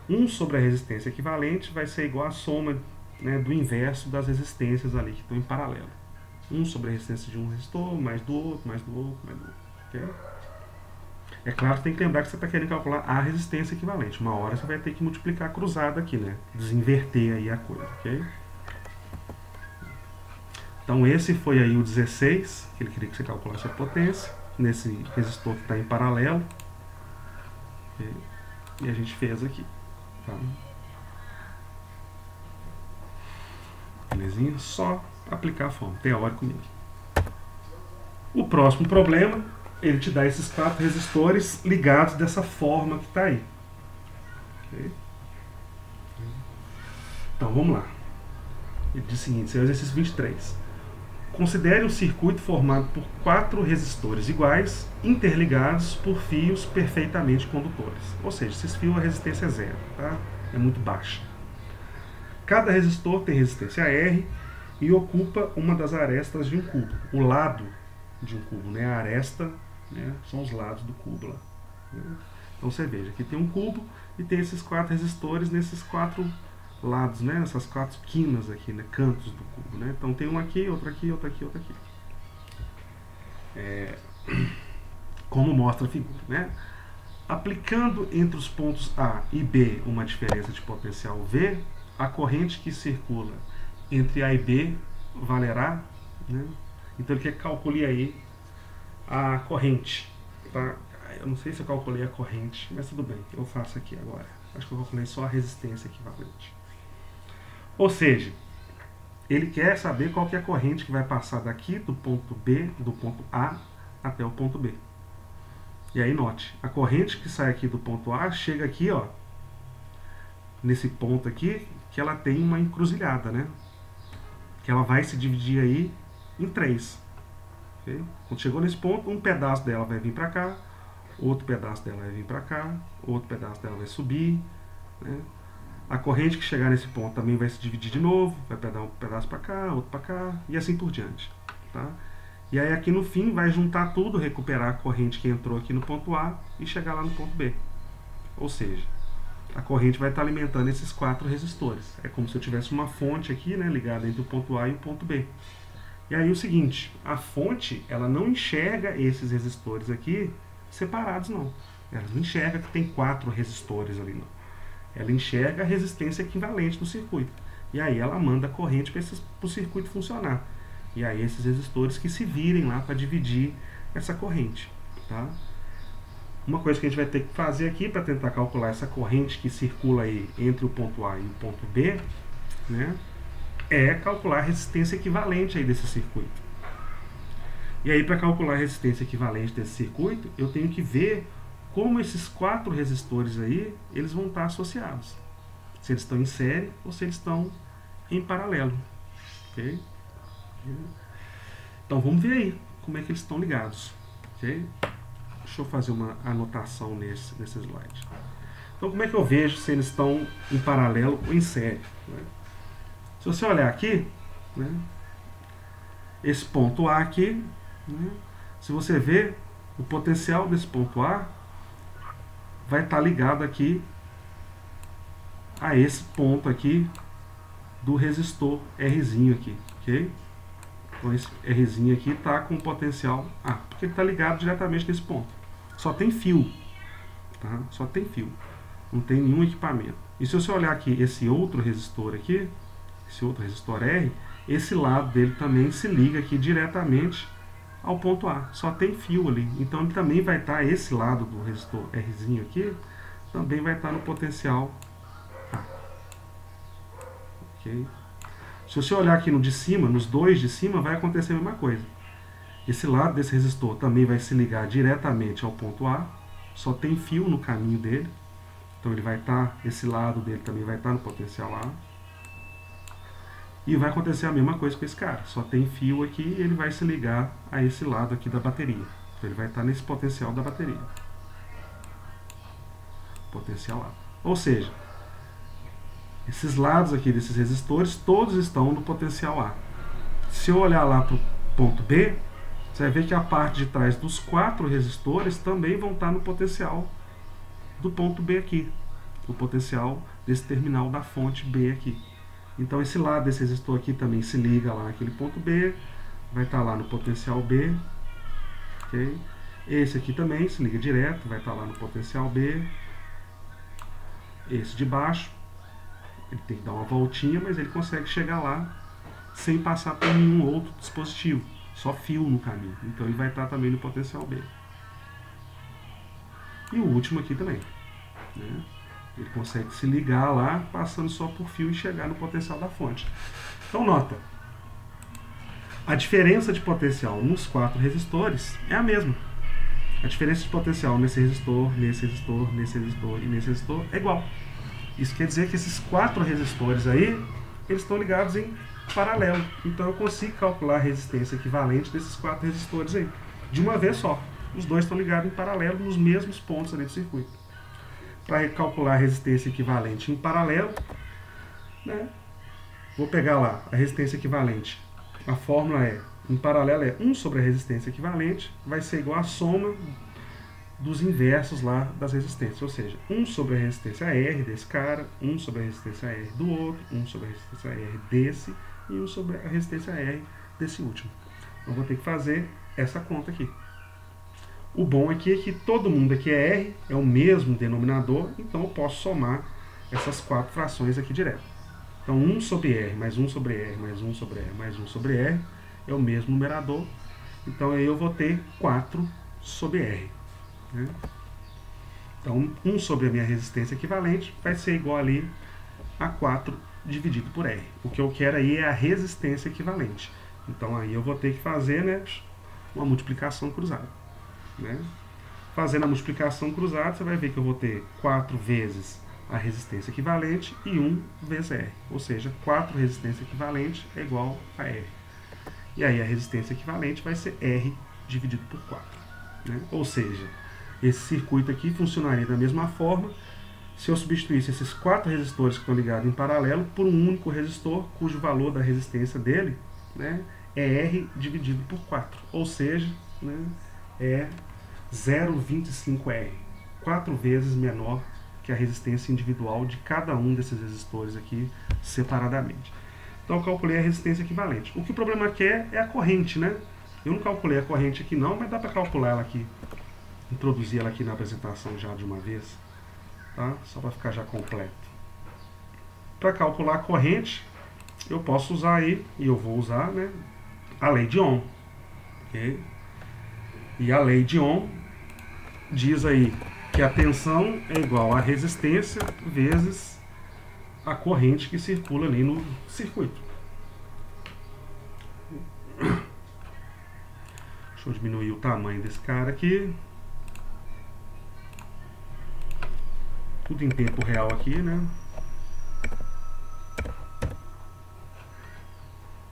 1 sobre a resistência equivalente vai ser igual à soma, né, do inverso das resistências ali que estão em paralelo. 1 sobre a resistência de um resistor, mais do outro, mais do outro, mais do outro. Okay? É claro que tem que lembrar que você está querendo calcular a resistência equivalente. Uma hora você vai ter que multiplicar cruzado aqui, né? Desinverter aí a coisa, ok? Então esse foi aí o 16, que ele queria que você calculasse a potência, nesse resistor que está em paralelo. Okay? E a gente fez aqui. Tá? Belezinha? Só aplicar a fórmula, teórico mesmo. O próximo problema, ele te dá esses 4 resistores ligados dessa forma que está aí. Okay? Então vamos lá. Ele diz o seguinte, esse é o exercício 23. Considere um circuito formado por 4 resistores iguais, interligados por fios perfeitamente condutores. Ou seja, esses fios a resistência é zero, tá? É muito baixa. Cada resistor tem resistência R e ocupa uma das arestas de um cubo. O lado de um cubo, né? A aresta, né? São os lados do cubo lá. Então você veja, aqui tem um cubo e tem esses 4 resistores nesses 4 lados, né? Essas 4 quinas aqui, né? Cantos do cubo, né? Então tem um aqui, outro aqui, outro aqui, outro aqui. Como mostra a figura, né? Aplicando entre os pontos A e B uma diferença de potencial V, a corrente que circula entre A e B valerá, né? Então ele quer que calcule aí a corrente, tá? Eu não sei se eu calculei a corrente, mas tudo bem, eu faço aqui agora. Acho que eu calculei só a resistência equivalente. Ou seja, ele quer saber qual que é a corrente que vai passar daqui do ponto B, do ponto A até o ponto B. E aí note, a corrente que sai aqui do ponto A chega aqui, ó, nesse ponto aqui, que ela tem uma encruzilhada, né? Que ela vai se dividir aí em 3. Okay? Quando chegou nesse ponto, um pedaço dela vai vir para cá, outro pedaço dela vai vir para cá, outro pedaço dela vai subir, né? A corrente que chegar nesse ponto também vai se dividir de novo, vai pegar um pedaço para cá, outro para cá, e assim por diante. Tá? E aí aqui no fim vai juntar tudo, recuperar a corrente que entrou aqui no ponto A e chegar lá no ponto B. Ou seja, a corrente vai estar alimentando esses 4 resistores. É como se eu tivesse uma fonte aqui, né, ligada entre o ponto A e o ponto B. E aí o seguinte, a fonte ela não enxerga esses resistores aqui separados, não. Ela não enxerga que tem 4 resistores ali, não. Ela enxerga a resistência equivalente do circuito. E aí ela manda a corrente para o circuito funcionar. E aí esses resistores que se virem lá para dividir essa corrente. Tá? Uma coisa que a gente vai ter que fazer aqui para tentar calcular essa corrente que circula aí entre o ponto A e o ponto B, né, é calcular a resistência equivalente aí desse circuito. E aí para calcular a resistência equivalente desse circuito, eu tenho que ver como esses 4 resistores aí, eles vão estar associados. Se eles estão em série ou se eles estão em paralelo. Okay? Então vamos ver aí como é que eles estão ligados. Okay? Deixa eu fazer uma anotação nesse slide. Então como é que eu vejo se eles estão em paralelo ou em série? Né? Se você olhar aqui, né, esse ponto A aqui, né, se você ver o potencial desse ponto A, vai estar ligado aqui a esse ponto aqui do resistor Rzinho aqui, ok? Então esse Rzinho aqui está com potencial A, porque ele está ligado diretamente nesse ponto. Só tem fio, tá? Só tem fio, não tem nenhum equipamento. E se você olhar aqui esse outro resistor aqui, esse outro resistor R, esse lado dele também se liga aqui diretamente ao ponto A, só tem fio ali, então ele também vai estar, esse lado do resistor Rzinho aqui, também vai estar no potencial A. Okay? Se você olhar aqui no de cima, nos dois de cima, vai acontecer a mesma coisa. Esse lado desse resistor também vai se ligar diretamente ao ponto A, só tem fio no caminho dele, então ele vai estar, esse lado dele também vai estar no potencial A. E vai acontecer a mesma coisa com esse cara. Só tem fio aqui e ele vai se ligar a esse lado aqui da bateria. Então ele vai estar nesse potencial da bateria. Potencial A. Ou seja, esses lados aqui desses resistores, todos estão no potencial A. Se eu olhar lá para o ponto B, você vai ver que a parte de trás dos 4 resistores também vão estar no potencial do ponto B aqui. O potencial desse terminal da fonte B aqui. Então esse lado desse resistor aqui também se liga lá naquele ponto B, vai estar lá no potencial B, okay? Esse aqui também se liga direto, vai estar lá no potencial B. Esse de baixo, ele tem que dar uma voltinha, mas ele consegue chegar lá sem passar por nenhum outro dispositivo, só fio no caminho, então ele vai estar também no potencial B. E o último aqui também, né? Ele consegue se ligar lá, passando só por fio e chegar no potencial da fonte. Então nota, a diferença de potencial nos 4 resistores é a mesma. A diferença de potencial nesse resistor, nesse resistor, nesse resistor e nesse resistor é igual. Isso quer dizer que esses 4 resistores aí, eles estão ligados em paralelo. Então eu consigo calcular a resistência equivalente desses 4 resistores aí, de uma vez só. Os dois estão ligados em paralelo nos mesmos pontos ali do circuito. Para calcular a resistência equivalente em paralelo, né, vou pegar lá a resistência equivalente. A fórmula é, em paralelo é 1 sobre a resistência equivalente, vai ser igual à soma dos inversos lá das resistências. Ou seja, 1 sobre a resistência R desse cara, 1 sobre a resistência R do outro, 1 sobre a resistência R desse e 1 sobre a resistência R desse último. Então vou ter que fazer essa conta aqui. O bom aqui é que todo mundo aqui é R, é o mesmo denominador, então eu posso somar essas 4 frações aqui direto. Então 1 sobre R, mais 1 sobre R, mais 1 sobre R, mais 1 sobre R, é o mesmo numerador. Então aí eu vou ter 4 sobre R. Né? Então 1 sobre a minha resistência equivalente vai ser igual ali a 4 dividido por R. O que eu quero aí é a resistência equivalente. Então aí eu vou ter que fazer, né, uma multiplicação cruzada. Né? Fazendo a multiplicação cruzada, você vai ver que eu vou ter 4 vezes a resistência equivalente e 1 vezes R. Ou seja, 4 resistência equivalente é igual a R. E aí a resistência equivalente vai ser R dividido por 4. Né? Ou seja, esse circuito aqui funcionaria da mesma forma se eu substituísse esses 4 resistores que estão ligados em paralelo por um único resistor, cujo valor da resistência dele, né, é R dividido por 4, ou seja, né, é 0,25R, 4 vezes menor que a resistência individual de cada um desses resistores aqui separadamente. Então eu calculei a resistência equivalente. O que o problema quer é a corrente, né? Eu não calculei a corrente aqui não, mas dá para calcular ela aqui, introduzir ela aqui na apresentação já de uma vez, tá? Só para ficar já completo. Para calcular a corrente, eu posso usar aí, e eu vou usar, né, a lei de Ohm. Okay? E a lei de Ohm diz aí que a tensão é igual a resistência vezes a corrente que circula ali no circuito. Deixa eu diminuir o tamanho desse cara aqui. Tudo em tempo real aqui, né?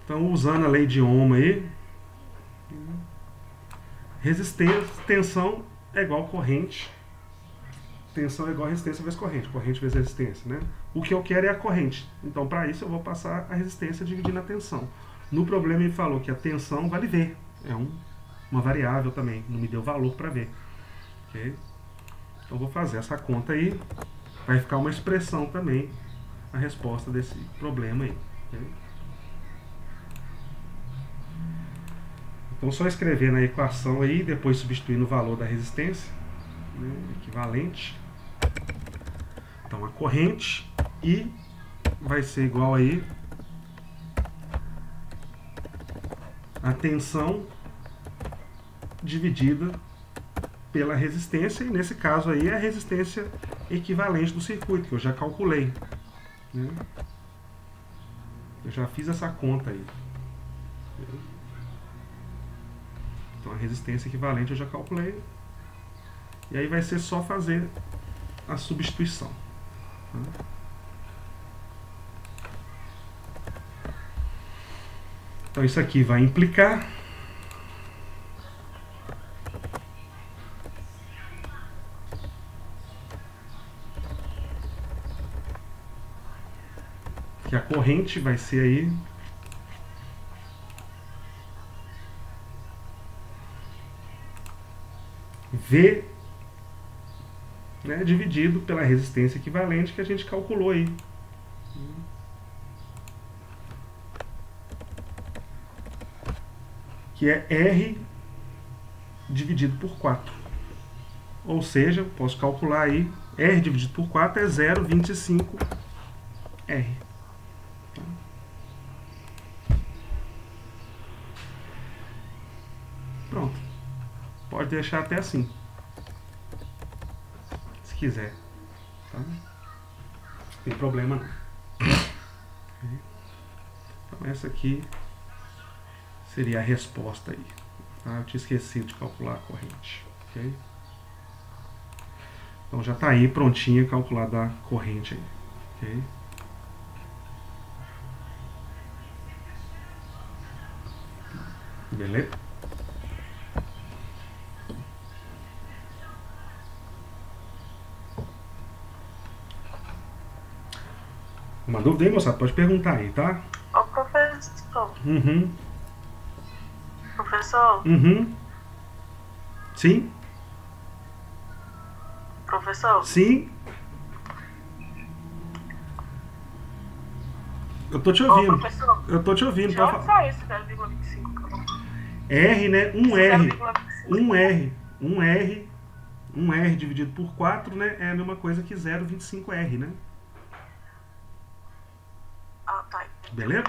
Então, usando a lei de Ohm aí, resistência, tensão é igual a corrente. Tensão é igual a resistência vezes corrente. Corrente vezes resistência, né? O que eu quero é a corrente. Então, para isso, eu vou passar a resistência dividindo a tensão. No problema, ele falou que a tensão vale V. É uma variável também. Não me deu valor para V. Okay? Então, vou fazer essa conta aí. Vai ficar uma expressão também a resposta desse problema aí. Okay? Então, só escrever na equação aí, depois substituindo o valor da resistência, né, equivalente. Então, a corrente I vai ser igual aí a tensão dividida pela resistência, e nesse caso aí é a resistência equivalente do circuito, que eu já calculei. Né? Eu já fiz essa conta aí. Então a resistência equivalente eu já calculei. E aí vai ser só fazer a substituição. Então isso aqui vai implicar que a corrente vai ser aí V, né, dividido pela resistência equivalente que a gente calculou aí. Que é R dividido por 4. Ou seja, posso calcular aí, R dividido por 4 é 0,25R. Pronto. Pode deixar até assim, se quiser. Tá? Não tem problema não. Então essa aqui seria a resposta aí. Tá? Eu tinha esquecido de calcular a corrente. Okay? Então já está aí prontinha calculada a corrente aí. Okay? Beleza? Uma dúvida aí, moçada? Pode perguntar aí, tá? Ô, professor. Uhum. Professor? Uhum. Sim? Professor? Sim? Eu tô te Ô, ouvindo. professor. Eu tô te ouvindo. De Pode onde falar. saiu esse 0,25? R, né? Um R. 0,25. Um R. Um R. Um R dividido por 4, né? É a mesma coisa que 0,25R, né? Ah, tá. Beleza?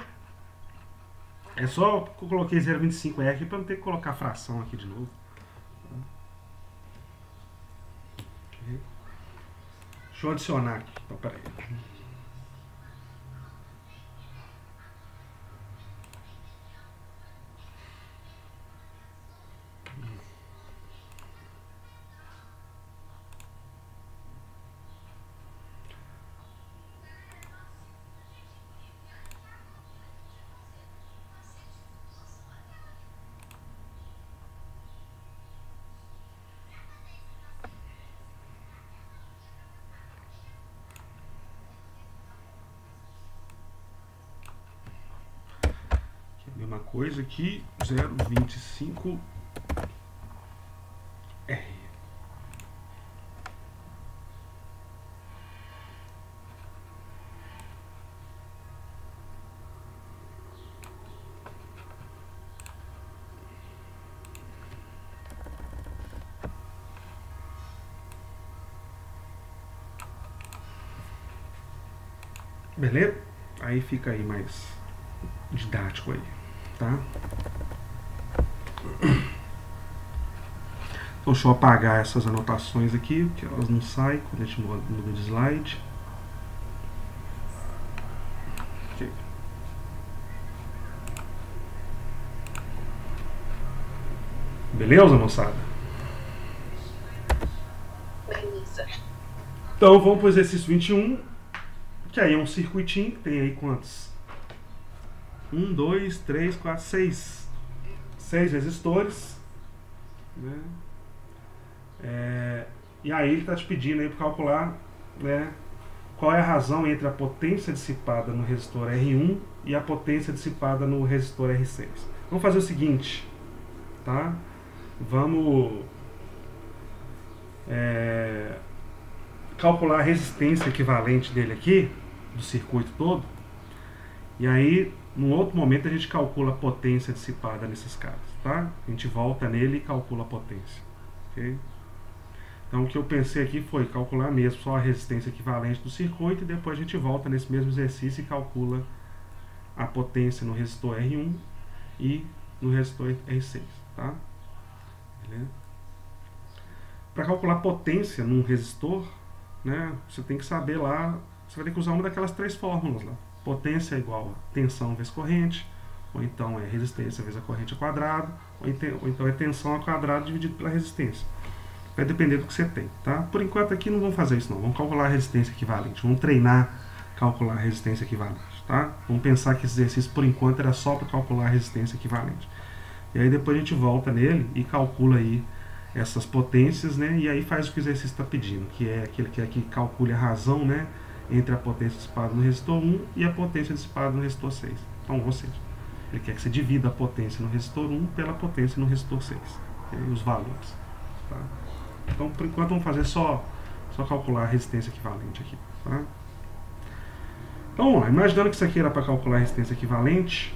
É só que eu coloquei 0,25R aqui para não ter que colocar fração aqui de novo. Ok. Deixa eu adicionar aqui. Então, peraí. coisa aqui. 0,25 R. Beleza? Aí fica aí mais didático aí, tá? Então, deixa eu apagar essas anotações aqui, que elas não saem quando a gente muda de slide. Okay. Beleza, moçada? Beleza. Então, vamos para o exercício 21. Que aí é um circuitinho, tem aí quantos? 1, 2, 3, 4, 6. 6 resistores. Né? E aí ele está te pedindo aí para calcular, né, qual é a razão entre a potência dissipada no resistor R1 e a potência dissipada no resistor R6. Vamos fazer o seguinte, tá? Vamos calcular a resistência equivalente dele aqui, do circuito todo, e aí num outro momento a gente calcula a potência dissipada nesses caras, tá? A gente volta nele e calcula a potência, ok? Então o que eu pensei aqui foi calcular mesmo só a resistência equivalente do circuito, e depois a gente volta nesse mesmo exercício e calcula a potência no resistor R1 e no resistor R6, tá? Beleza? Para calcular potência num resistor, né, você tem que saber lá, você vai ter que usar uma daquelas 3 fórmulas lá. Potência é igual a tensão vezes corrente, ou então é resistência vezes a corrente ao quadrado, ou então é tensão ao quadrado dividido pela resistência. Vai depender do que você tem, tá? Por enquanto aqui não vamos fazer isso não, vamos calcular a resistência equivalente, vamos treinar calcular a resistência equivalente, tá? Vamos pensar que esse exercício por enquanto era só para calcular a resistência equivalente. E aí depois a gente volta nele e calcula aí essas potências, né? E aí faz o que o exercício está pedindo, que é aquele que aqui calcule a razão, né, entre a potência dissipada no resistor 1 e a potência dissipada no resistor 6. Então, ou seja, ele quer que você divida a potência no resistor 1 pela potência no resistor 6. E os valores. Tá? Então, por enquanto, vamos fazer só calcular a resistência equivalente aqui. Tá? Então, vamos lá. Imaginando que isso aqui era para calcular a resistência equivalente,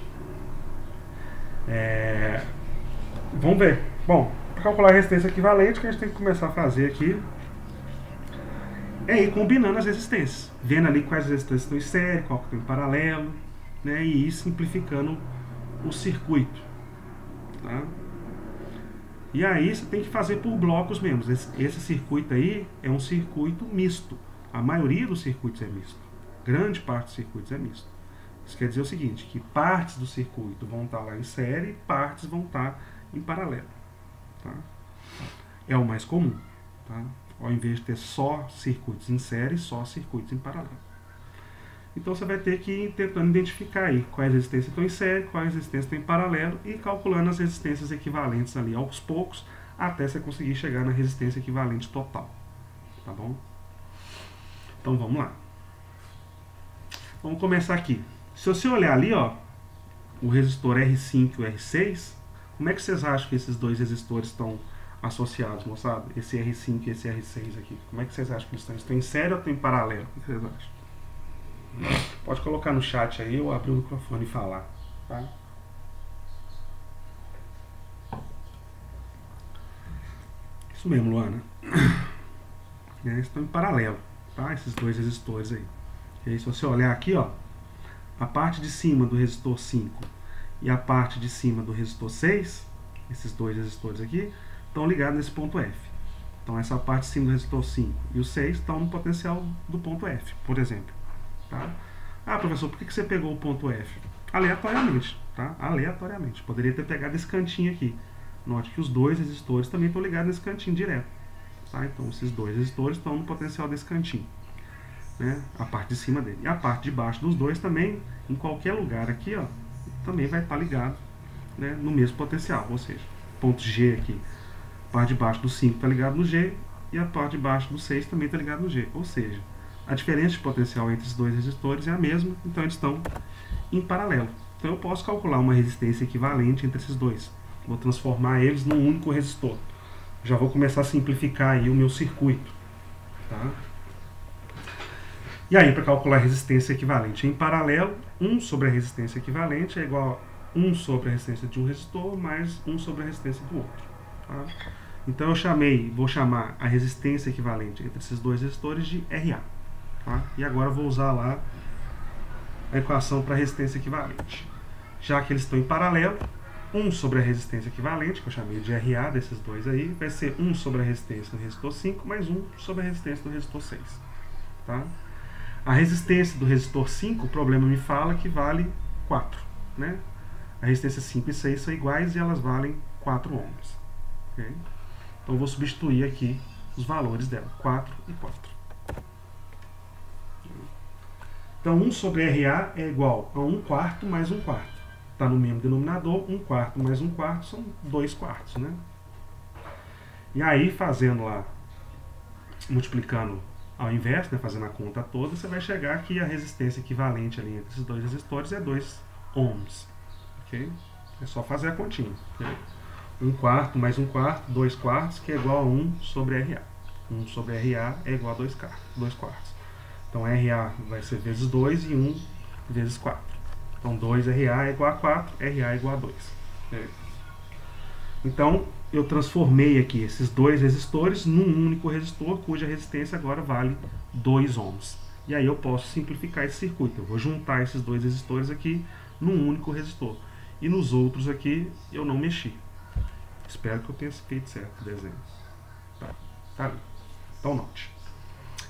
vamos ver. Bom, para calcular a resistência equivalente, o que a gente tem que começar a fazer aqui é ir combinando as resistências, vendo ali quais resistências estão em série, qual que estão em paralelo, né, e ir simplificando o circuito. Tá? E aí você tem que fazer por blocos mesmo. Esse circuito aí é um circuito misto. A maioria dos circuitos é misto. Grande parte dos circuitos é misto. Isso quer dizer o seguinte, que partes do circuito vão estar lá em série e partes vão estar em paralelo. Tá? É o mais comum. Tá? Ao invés de ter só circuitos em série, só circuitos em paralelo. Então você vai ter que ir tentando identificar aí quais resistências estão em série, quais resistências estão em paralelo e calculando as resistências equivalentes ali aos poucos, até você conseguir chegar na resistência equivalente total. Tá bom? Então vamos lá. Vamos começar aqui. Se você olhar ali, ó, o resistor R5 e o R6, como é que vocês acham que esses dois resistores estão associados, moçada? Esse R5 e esse R6 aqui. Como é que vocês acham que eles estão? Estão em série ou estão em paralelo? O que vocês acham? Pode colocar no chat aí ou abrir o microfone e falar. Tá? Isso mesmo, Luana. Estão em paralelo, tá? Esses dois resistores aí. E aí, se você olhar aqui, ó, a parte de cima do resistor 5 e a parte de cima do resistor 6, esses dois resistores aqui, estão ligados nesse ponto F. Então essa parte de cima do resistor 5 e o 6 estão no potencial do ponto F, por exemplo. Tá? Ah, professor, por que você pegou o ponto F? Aleatoriamente, tá? Aleatoriamente. Poderia ter pegado esse cantinho aqui. Note que os dois resistores também estão ligados nesse cantinho direto. Tá? Então esses dois resistores estão no potencial desse cantinho. Né? A parte de cima dele. E a parte de baixo dos dois também, em qualquer lugar aqui, ó, também vai estar ligado, né, no mesmo potencial. Ou seja, ponto G aqui, a parte de baixo do 5 está ligado no G e a parte de baixo do 6 também está ligado no G. Ou seja, a diferença de potencial entre os dois resistores é a mesma, então eles estão em paralelo. Então eu posso calcular uma resistência equivalente entre esses dois. Vou transformar eles num único resistor. Já vou começar a simplificar aí o meu circuito. Tá? E aí, para calcular a resistência equivalente em paralelo, 1 sobre a resistência equivalente é igual a 1 sobre a resistência de um resistor mais 1 sobre a resistência do outro. Tá? Então vou chamar a resistência equivalente entre esses dois resistores de RA. Tá? E agora eu vou usar lá a equação para a resistência equivalente. Já que eles estão em paralelo, 1 sobre a resistência equivalente, que eu chamei de RA desses dois aí, vai ser 1 sobre a resistência do resistor 5 mais 1 sobre a resistência do resistor 6. Tá? A resistência do resistor 5, o problema me fala que vale 4. Né? A resistência 5 e 6 são iguais e elas valem 4 ohms. Okay? Então eu vou substituir aqui os valores dela, 4 e 4. Então 1 sobre RA é igual a 1 quarto mais 1 quarto. Está no mesmo denominador, 1 quarto mais 1 quarto são 2 quartos. Né? E aí, fazendo lá, multiplicando ao inverso, né, fazendo a conta toda, você vai chegar que a resistência equivalente ali entre esses dois resistores é 2 ohms. Okay? É só fazer a continha. Okay? 1 quarto mais 1 quarto, 2 quartos, que é igual a 1 sobre RA. 1 sobre RA é igual a 2 quartos. Então RA vai ser vezes 2 e 1 vezes 4. Então 2RA é igual a 4, RA é igual a 2. Okay? Então eu transformei aqui esses dois resistores num único resistor, cuja resistência agora vale 2 ohms. E aí eu posso simplificar esse circuito. Eu vou juntar esses dois resistores aqui num único resistor. E nos outros aqui eu não mexi. Espero que eu tenha feito certo o desenho. Tá ali. Então note.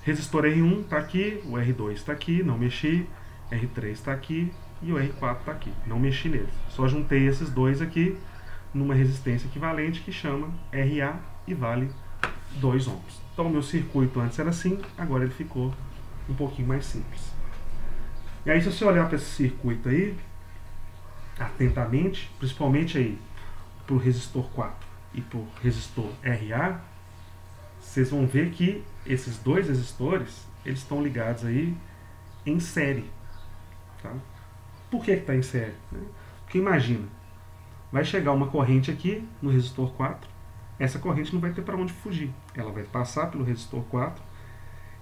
Resistor R1 está aqui, o R2 está aqui, não mexi. R3 está aqui e o R4 está aqui. Não mexi neles. Só juntei esses dois aqui numa resistência equivalente que chama RA e vale 2 ohms. Então o meu circuito antes era assim, agora ele ficou um pouquinho mais simples. E aí se você olhar para esse circuito aí, atentamente, principalmente aí para o resistor 4 e para o resistor RA, vocês vão ver que esses dois resistores, eles estão ligados aí em série. Tá? Por que está em série? Porque imagina, vai chegar uma corrente aqui no resistor 4, essa corrente não vai ter para onde fugir. Ela vai passar pelo resistor 4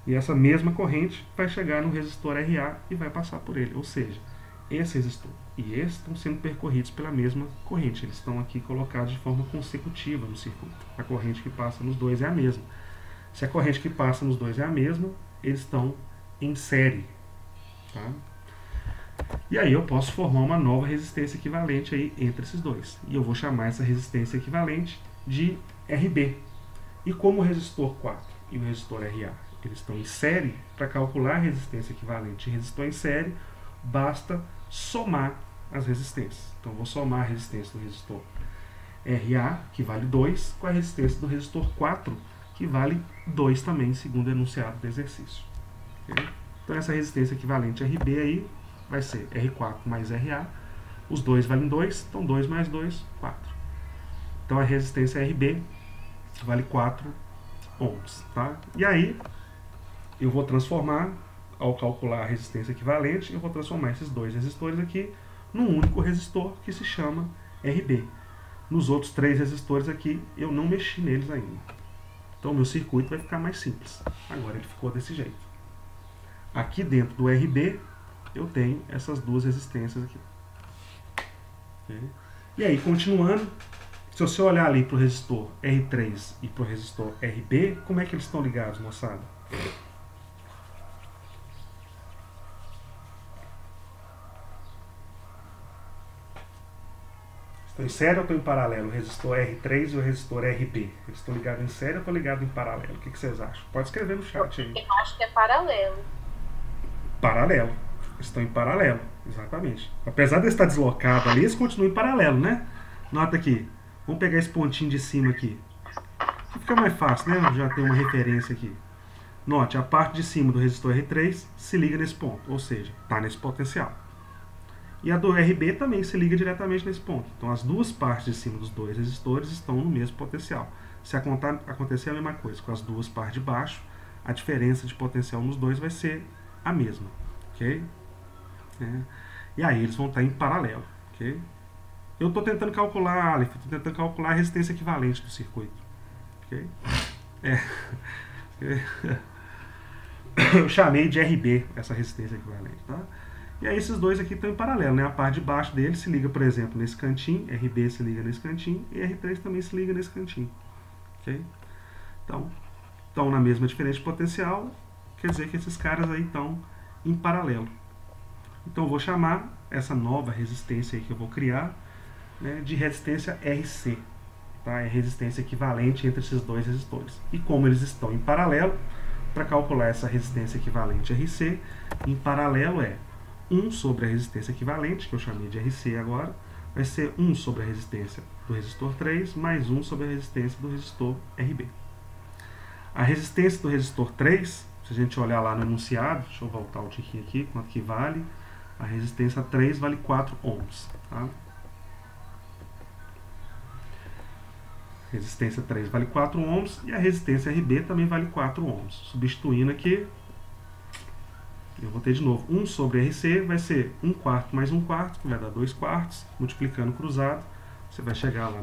e essa mesma corrente vai chegar no resistor RA e vai passar por ele. Ou seja, esse resistor e esse estão sendo percorridos pela mesma corrente. Eles estão aqui colocados de forma consecutiva no circuito. A corrente que passa nos dois é a mesma. Se a corrente que passa nos dois é a mesma, eles estão em série. Tá? E aí eu posso formar uma nova resistência equivalente aí entre esses dois. E eu vou chamar essa resistência equivalente de RB. E como o resistor 4 e o resistor RA eles estão em série, para calcular a resistência equivalente de resistor em série, basta somar as resistências. Então eu vou somar a resistência do resistor RA, que vale 2, com a resistência do resistor 4, que vale 2 também, segundo o enunciado do exercício. Okay? Então essa resistência equivalente RB aí vai ser R4 mais RA, os dois valem 2, então 2 mais 2, 4. Então a resistência RB vale 4 ohms. Tá? E aí eu vou transformar, ao calcular a resistência equivalente, eu vou transformar esses dois resistores aqui num único resistor que se chama RB. Nos outros 3 resistores aqui, eu não mexi neles ainda. Então o meu circuito vai ficar mais simples. Agora ele ficou desse jeito. Aqui dentro do RB, eu tenho essas duas resistências aqui. Okay? E aí, continuando, se você olhar ali para o resistor R3 e para o resistor RB, como é que eles estão ligados, moçada? Estão em série ou estão em paralelo? O resistor R3 e o resistor RB. Eles estão ligados em série ou estão ligados em paralelo? O que vocês acham? Pode escrever no chat aí. Eu acho que é paralelo. Paralelo. Estão em paralelo, exatamente. Apesar de estar deslocado ali, eles continuam em paralelo, né? Nota aqui. Vamos pegar esse pontinho de cima aqui. Fica mais fácil, né? Já tem uma referência aqui. Note, a parte de cima do resistor R3 se liga nesse ponto, ou seja, está nesse potencial. E a do RB também se liga diretamente nesse ponto. Então as duas partes de cima dos dois resistores estão no mesmo potencial. Se acontecer a mesma coisa com as duas partes de baixo, a diferença de potencial nos dois vai ser a mesma. Ok? E aí eles vão estar em paralelo. Ok? Eu estou tentando calcular, Aleph, estou tentando calcular a resistência equivalente do circuito. Ok? Eu chamei de RB essa resistência equivalente. Tá? E aí esses dois aqui estão em paralelo, né? A parte de baixo dele se liga, por exemplo, nesse cantinho, RB se liga nesse cantinho e R3 também se liga nesse cantinho. Ok? Então, estão na mesma diferença de potencial, quer dizer que esses caras aí estão em paralelo. Então eu vou chamar essa nova resistência aí que eu vou criar, né, de resistência RC. Tá? É a resistência equivalente entre esses dois resistores. E como eles estão em paralelo, para calcular essa resistência equivalente RC, em paralelo é 1 sobre a resistência equivalente, que eu chamei de RC agora, vai ser 1 sobre a resistência do resistor 3, mais 1 sobre a resistência do resistor RB. A resistência do resistor 3, se a gente olhar lá no enunciado, deixa eu voltar o tiquinho aqui, quanto que vale? A resistência 3 vale 4 ohms. Tá? Resistência 3 vale 4 ohms e a resistência RB também vale 4 ohms. Substituindo aqui, eu vou ter de novo 1 sobre RC, vai ser 1 quarto mais 1 quarto, que vai dar 2 quartos, multiplicando cruzado, você vai chegar lá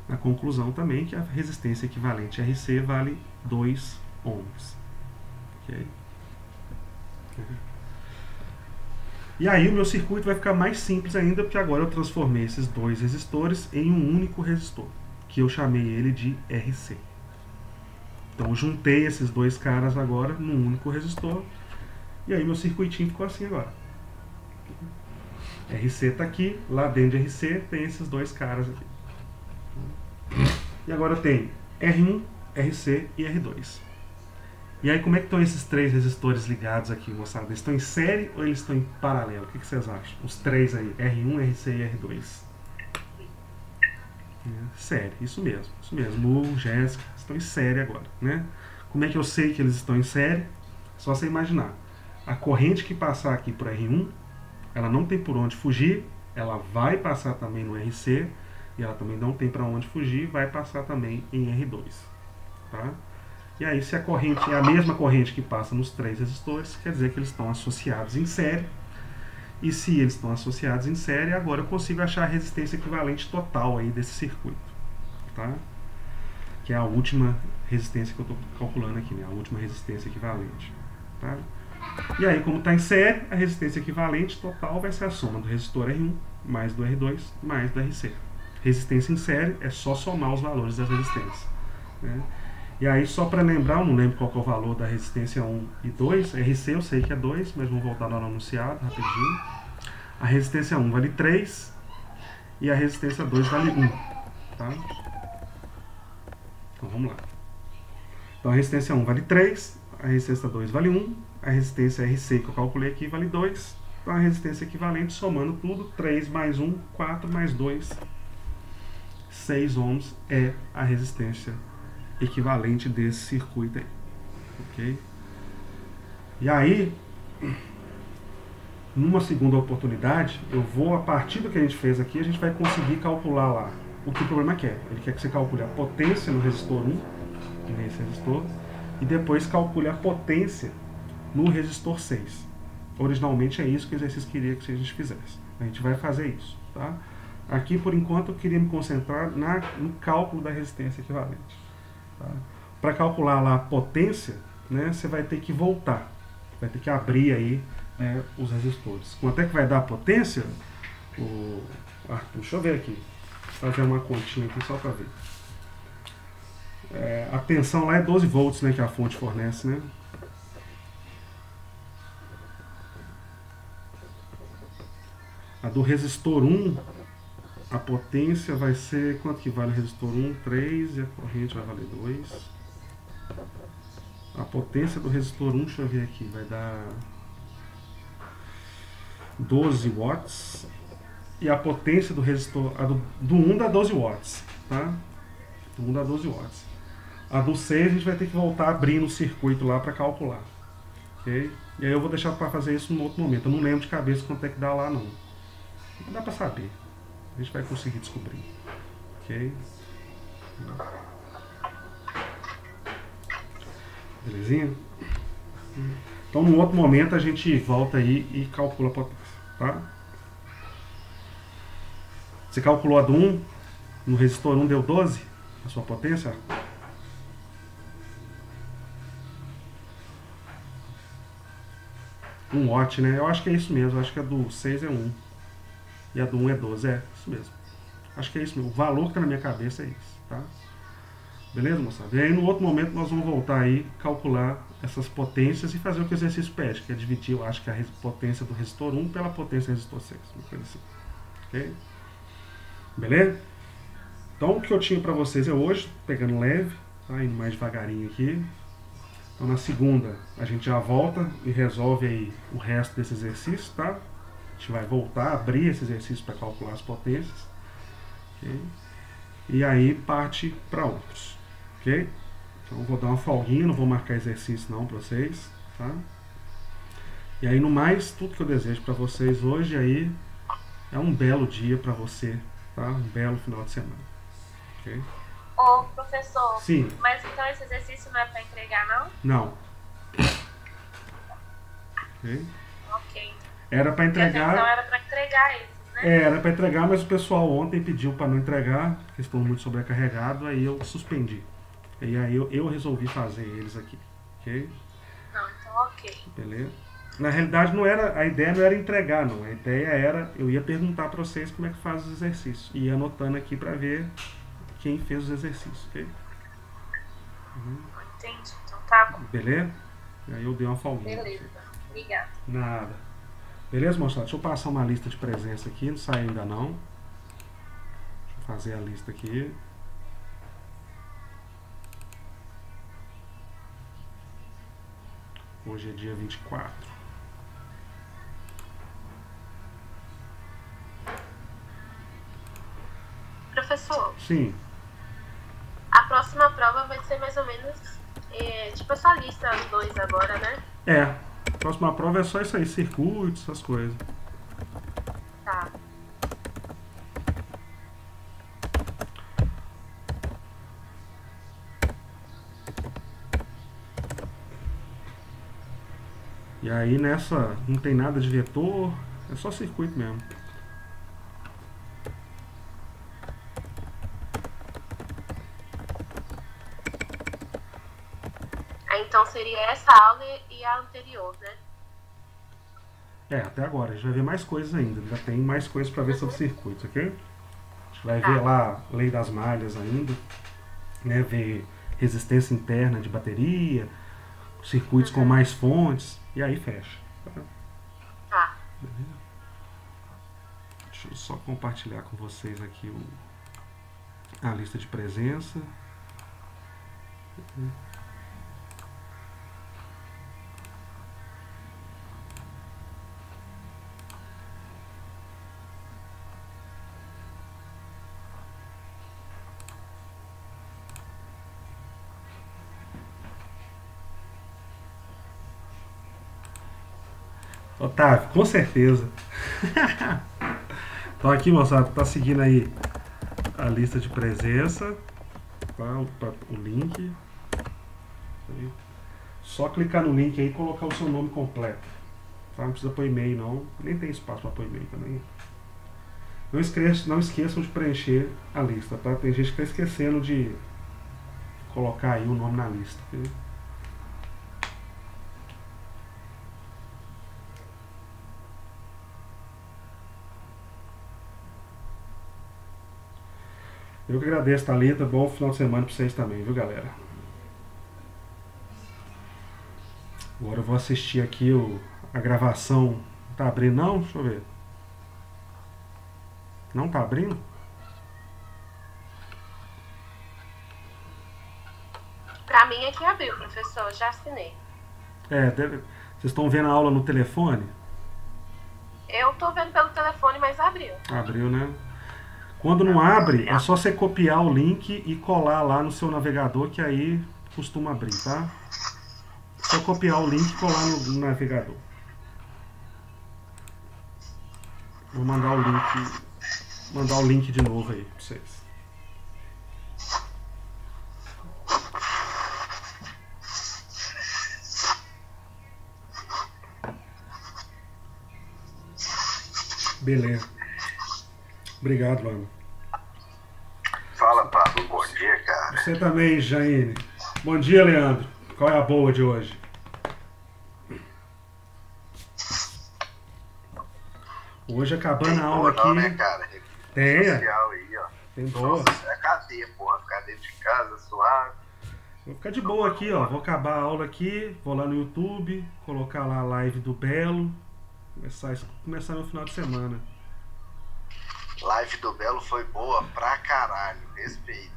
na conclusão também que a resistência equivalente RC vale 2 ohms. Okay? E aí o meu circuito vai ficar mais simples ainda, porque agora eu transformei esses dois resistores em um único resistor, que eu chamei ele de RC. Então eu juntei esses dois caras agora num único resistor, e aí meu circuitinho ficou assim agora. RC está aqui, lá dentro de RC tem esses dois caras aqui. E agora eu tenho R1, RC e R2. E aí como é que estão esses três resistores ligados aqui, moçada? Eles estão em série ou eles estão em paralelo? O que vocês acham? Os três aí, R1, RC e R2. Série, isso mesmo. Isso mesmo. Lu, Jéssica, estão em série agora, né? Como é que eu sei que eles estão em série? Só você imaginar. A corrente que passar aqui por R1, ela não tem por onde fugir, ela vai passar também no RC, e ela também não tem para onde fugir, vai passar também em R2. Tá? E aí, se a corrente é a mesma corrente que passa nos três resistores, quer dizer que eles estão associados em série. E se eles estão associados em série, agora eu consigo achar a resistência equivalente total aí desse circuito. Tá? Que é a última resistência que eu estou calculando aqui, né? A última resistência equivalente. Tá? E aí, como está em série, a resistência equivalente total vai ser a soma do resistor R1 mais do R2 mais do RC. Resistência em série é só somar os valores das resistências. Né? E aí, só para lembrar, eu não lembro qual que é o valor da resistência 1 e 2. RC eu sei que é 2, mas vamos voltar lá no anunciado rapidinho. A resistência 1 vale 3 e a resistência 2 vale 1. Tá? Então vamos lá. Então a resistência 1 vale 3, a resistência 2 vale 1, a resistência RC que eu calculei aqui vale 2. Então a resistência equivalente, somando tudo, 3 mais 1, 4 mais 2, 6 ohms é a resistência equivalente desse circuito aí. Ok? E aí, numa segunda oportunidade, eu vou, a partir do que a gente fez aqui, a gente vai conseguir calcular lá o que o problema quer. Ele quer que você calcule a potência no resistor 1, nesse resistor, e depois calcule a potência no resistor 6. Originalmente é isso que o exercício queria que a gente fizesse. A gente vai fazer isso. Tá? Aqui, por enquanto, eu queria me concentrar no cálculo da resistência equivalente. Tá? Para calcular lá a potência, né, você vai ter que voltar. Vai ter que abrir aí, né, os resistores. Quanto é que vai dar a potência? Deixa eu ver aqui. Vou fazer uma continha aqui só para ver. A tensão lá é 12 volts, né, que a fonte fornece, né? A do resistor 1, a potência vai ser... Quanto que vale o resistor 1? 3 e a corrente vai valer 2. A potência do resistor 1, deixa eu ver aqui, vai dar 12 watts. E a potência do resistor... A do 1 dá 12 watts, tá? Do 1 dá 12 watts. A do 6 a gente vai ter que voltar abrindo o circuito lá para calcular. Ok? E aí eu vou deixar para fazer isso num outro momento. Eu não lembro de cabeça quanto é que dá lá, não. Não dá para saber. A gente vai conseguir descobrir. Ok? Belezinha? Então, num outro momento, a gente volta aí e calcula a potência. Tá? Você calculou a do 1? No resistor 1 deu 12? A sua potência? 1 watt, né? Eu acho que é isso mesmo. Eu acho que a do 6 é 1. E a do 1 é 12. É, isso mesmo. Acho que é isso mesmo. O valor que tá na minha cabeça é isso, tá? Beleza, moçada? E aí no outro momento nós vamos voltar aí, calcular essas potências e fazer o que o exercício pede, que é dividir, eu acho que a potência do resistor 1 pela potência do resistor 6. Uma coisa assim. Ok? Beleza? Então o que eu tinha para vocês é hoje, pegando leve, tá? Indo mais devagarinho aqui. Então na segunda a gente já volta e resolve aí o resto desse exercício, tá? A gente vai voltar a abrir esse exercício para calcular as potências. Okay? E aí parte para outros. Ok? Então vou dar uma folguinha, não vou marcar exercício não para vocês, tá? E aí no mais, tudo que eu desejo para vocês hoje aí é um belo dia para você, tá? Um belo final de semana. Ok? Ô, professor. Sim. Mas então esse exercício não é pra entregar, não? Não. Ok? Ok. Era para Porque até entregar. então era pra entregar esses, né? Era para entregar, mas o pessoal ontem pediu para não entregar, porque estão muito sobrecarregados, aí eu suspendi. E aí eu resolvi fazer eles aqui, ok? Não, então ok. Beleza? Na realidade não era, a ideia não era entregar não, a ideia era, eu ia perguntar para vocês como é que faz os exercícios, e ia anotando aqui para ver quem fez os exercícios, ok? Entendi. Então tá bom. Beleza? E aí eu dei uma folguinha. Beleza. Obrigada. Nada. Beleza, moçada? Deixa eu passar uma lista de presença aqui, não sai ainda não. Deixa eu fazer a lista aqui. Hoje é dia 24. Professor, Sim. a próxima prova vai ser mais ou menos tipo essa lista 2 agora, né? É. A próxima prova é só isso aí, circuitos, essas coisas. Tá. E aí nessa não tem nada de vetor, é só circuito mesmo. Então seria essa aula e a anterior, né? É, até agora. A gente vai ver mais coisas ainda. Ainda tem mais coisas para ver sobre circuitos, ok? A gente vai ver lá a lei das malhas ainda, né? Ver resistência interna de bateria, circuitos com mais fontes, e aí fecha. Tá? Tá. Deixa eu só compartilhar com vocês aqui a lista de presença. Otávio, com certeza. Então aqui, moçada, tá seguindo aí a lista de presença, tá? O link. Só clicar no link aí e colocar o seu nome completo. Tá? Não precisa pôr e-mail não, nem tem espaço para pôr e-mail também. Não esqueçam de preencher a lista, tá? Tem gente que está esquecendo de colocar aí o nome na lista. Tá? Eu que agradeço, Thalita. Bom final de semana para vocês também, viu, galera? Agora eu vou assistir aqui a gravação. Tá abrindo não? Deixa eu ver. Não tá abrindo? Pra mim aqui abriu, professor. Já assinei. Vocês estão vendo a aula no telefone? Eu tô vendo pelo telefone, mas abriu. Abriu, né? Quando não abre, é só você copiar o link e colar lá no seu navegador, que aí costuma abrir, tá? Só copiar o link e colar no navegador. Vou mandar o link de novo aí pra vocês. Beleza. Obrigado, mano. Fala, Pablo. Bom dia, cara. Você também, Jaine. Bom dia, Leandro. Qual é a boa de hoje? Hoje acabando a aula boa não, né, aqui. cara? Tem, Social aí, ó. tem boa. Nossa, isso é cadeia, porra. Ficar dentro de casa, suave. Vou ficar de boa aqui, ó. Vou acabar a aula aqui, vou lá no YouTube, colocar lá a live do Belo, começar meu final de semana. Live do Belo foi boa pra caralho. Respeito.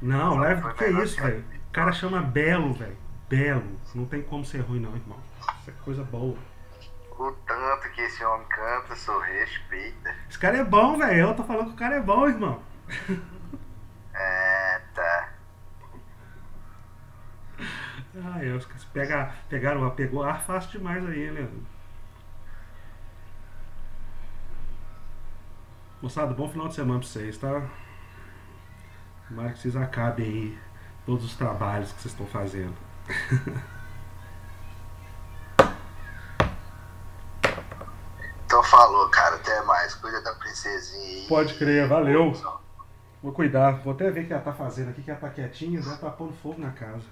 Não, Foi live, que é melhor isso, que velho? O cara chama Belo, velho. Belo. Não tem como ser ruim, não, irmão. Isso é coisa boa. O tanto que esse homem canta, sou respeita. Esse cara é bom, velho. Eu tô falando que o cara é bom, irmão. É, tá. Ah, os caras pegou ar fácil demais aí, hein, Leandro? Moçada, bom final de semana pra vocês, tá? Tomara que vocês acabem aí todos os trabalhos que vocês estão fazendo. Então falou, cara. Até mais. Cuida da princesinha aí. Pode crer, valeu. Vou cuidar. Vou até ver o que ela tá fazendo aqui, que ela tá quietinha, deve tá pondo fogo na casa.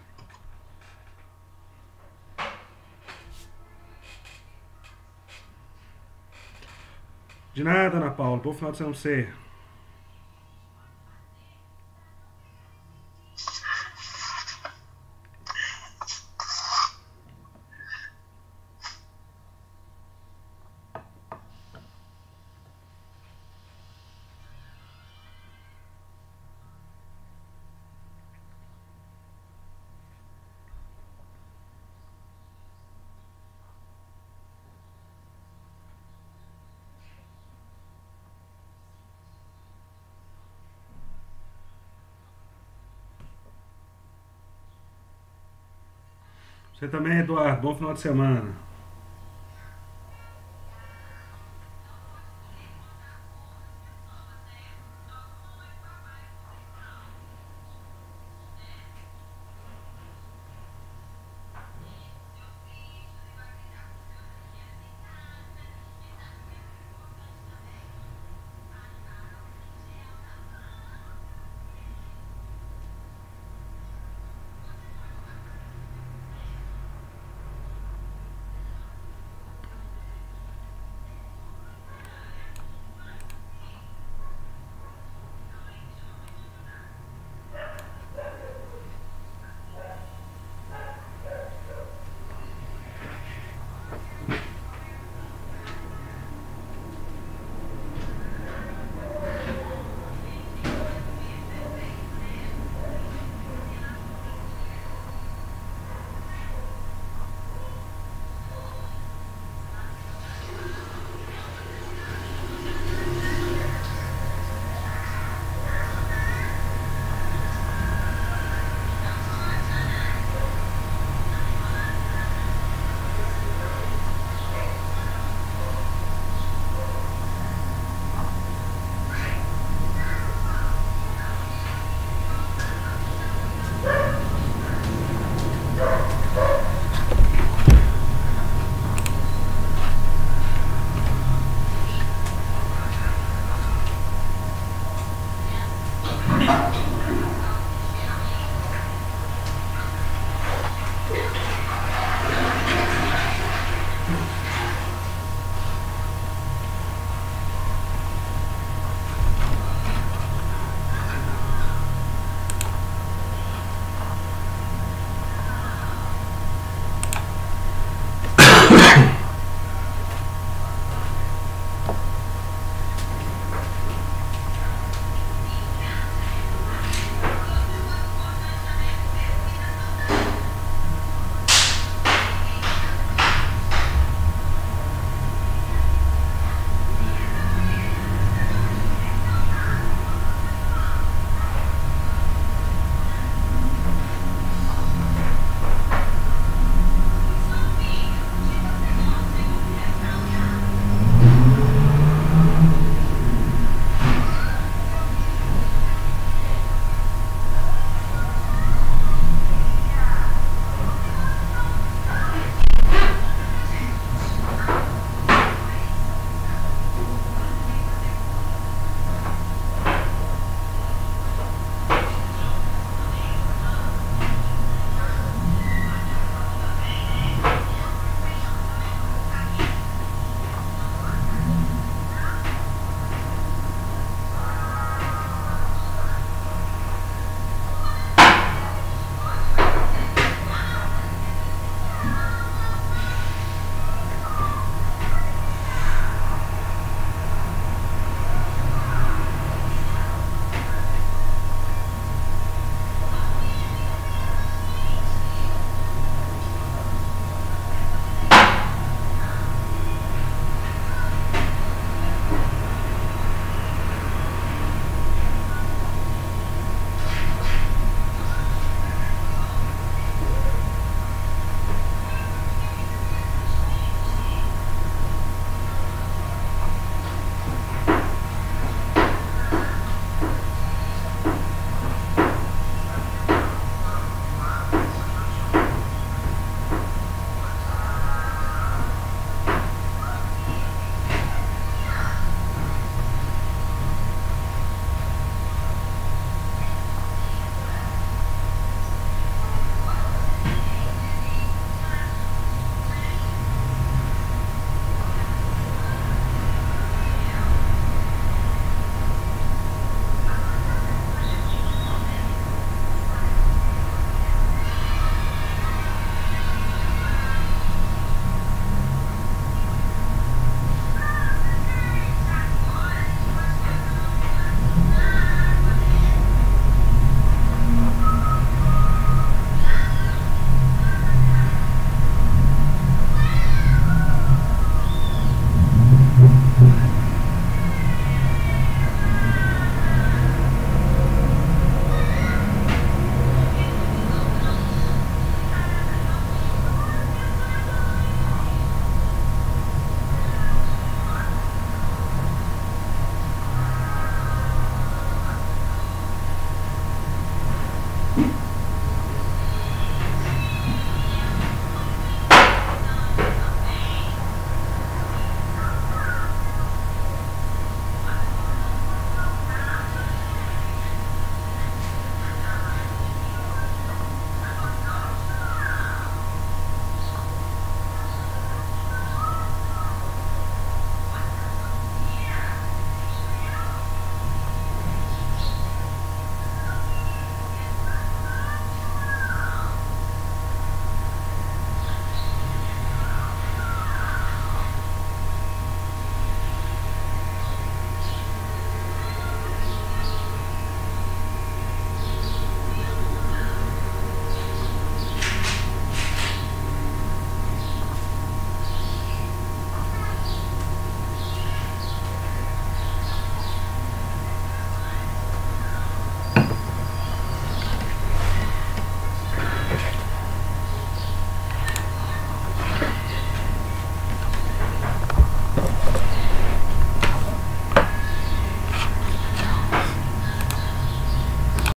De nada, Ana Paula. Bom final de semana pra você. Você também, Eduardo. Bom final de semana.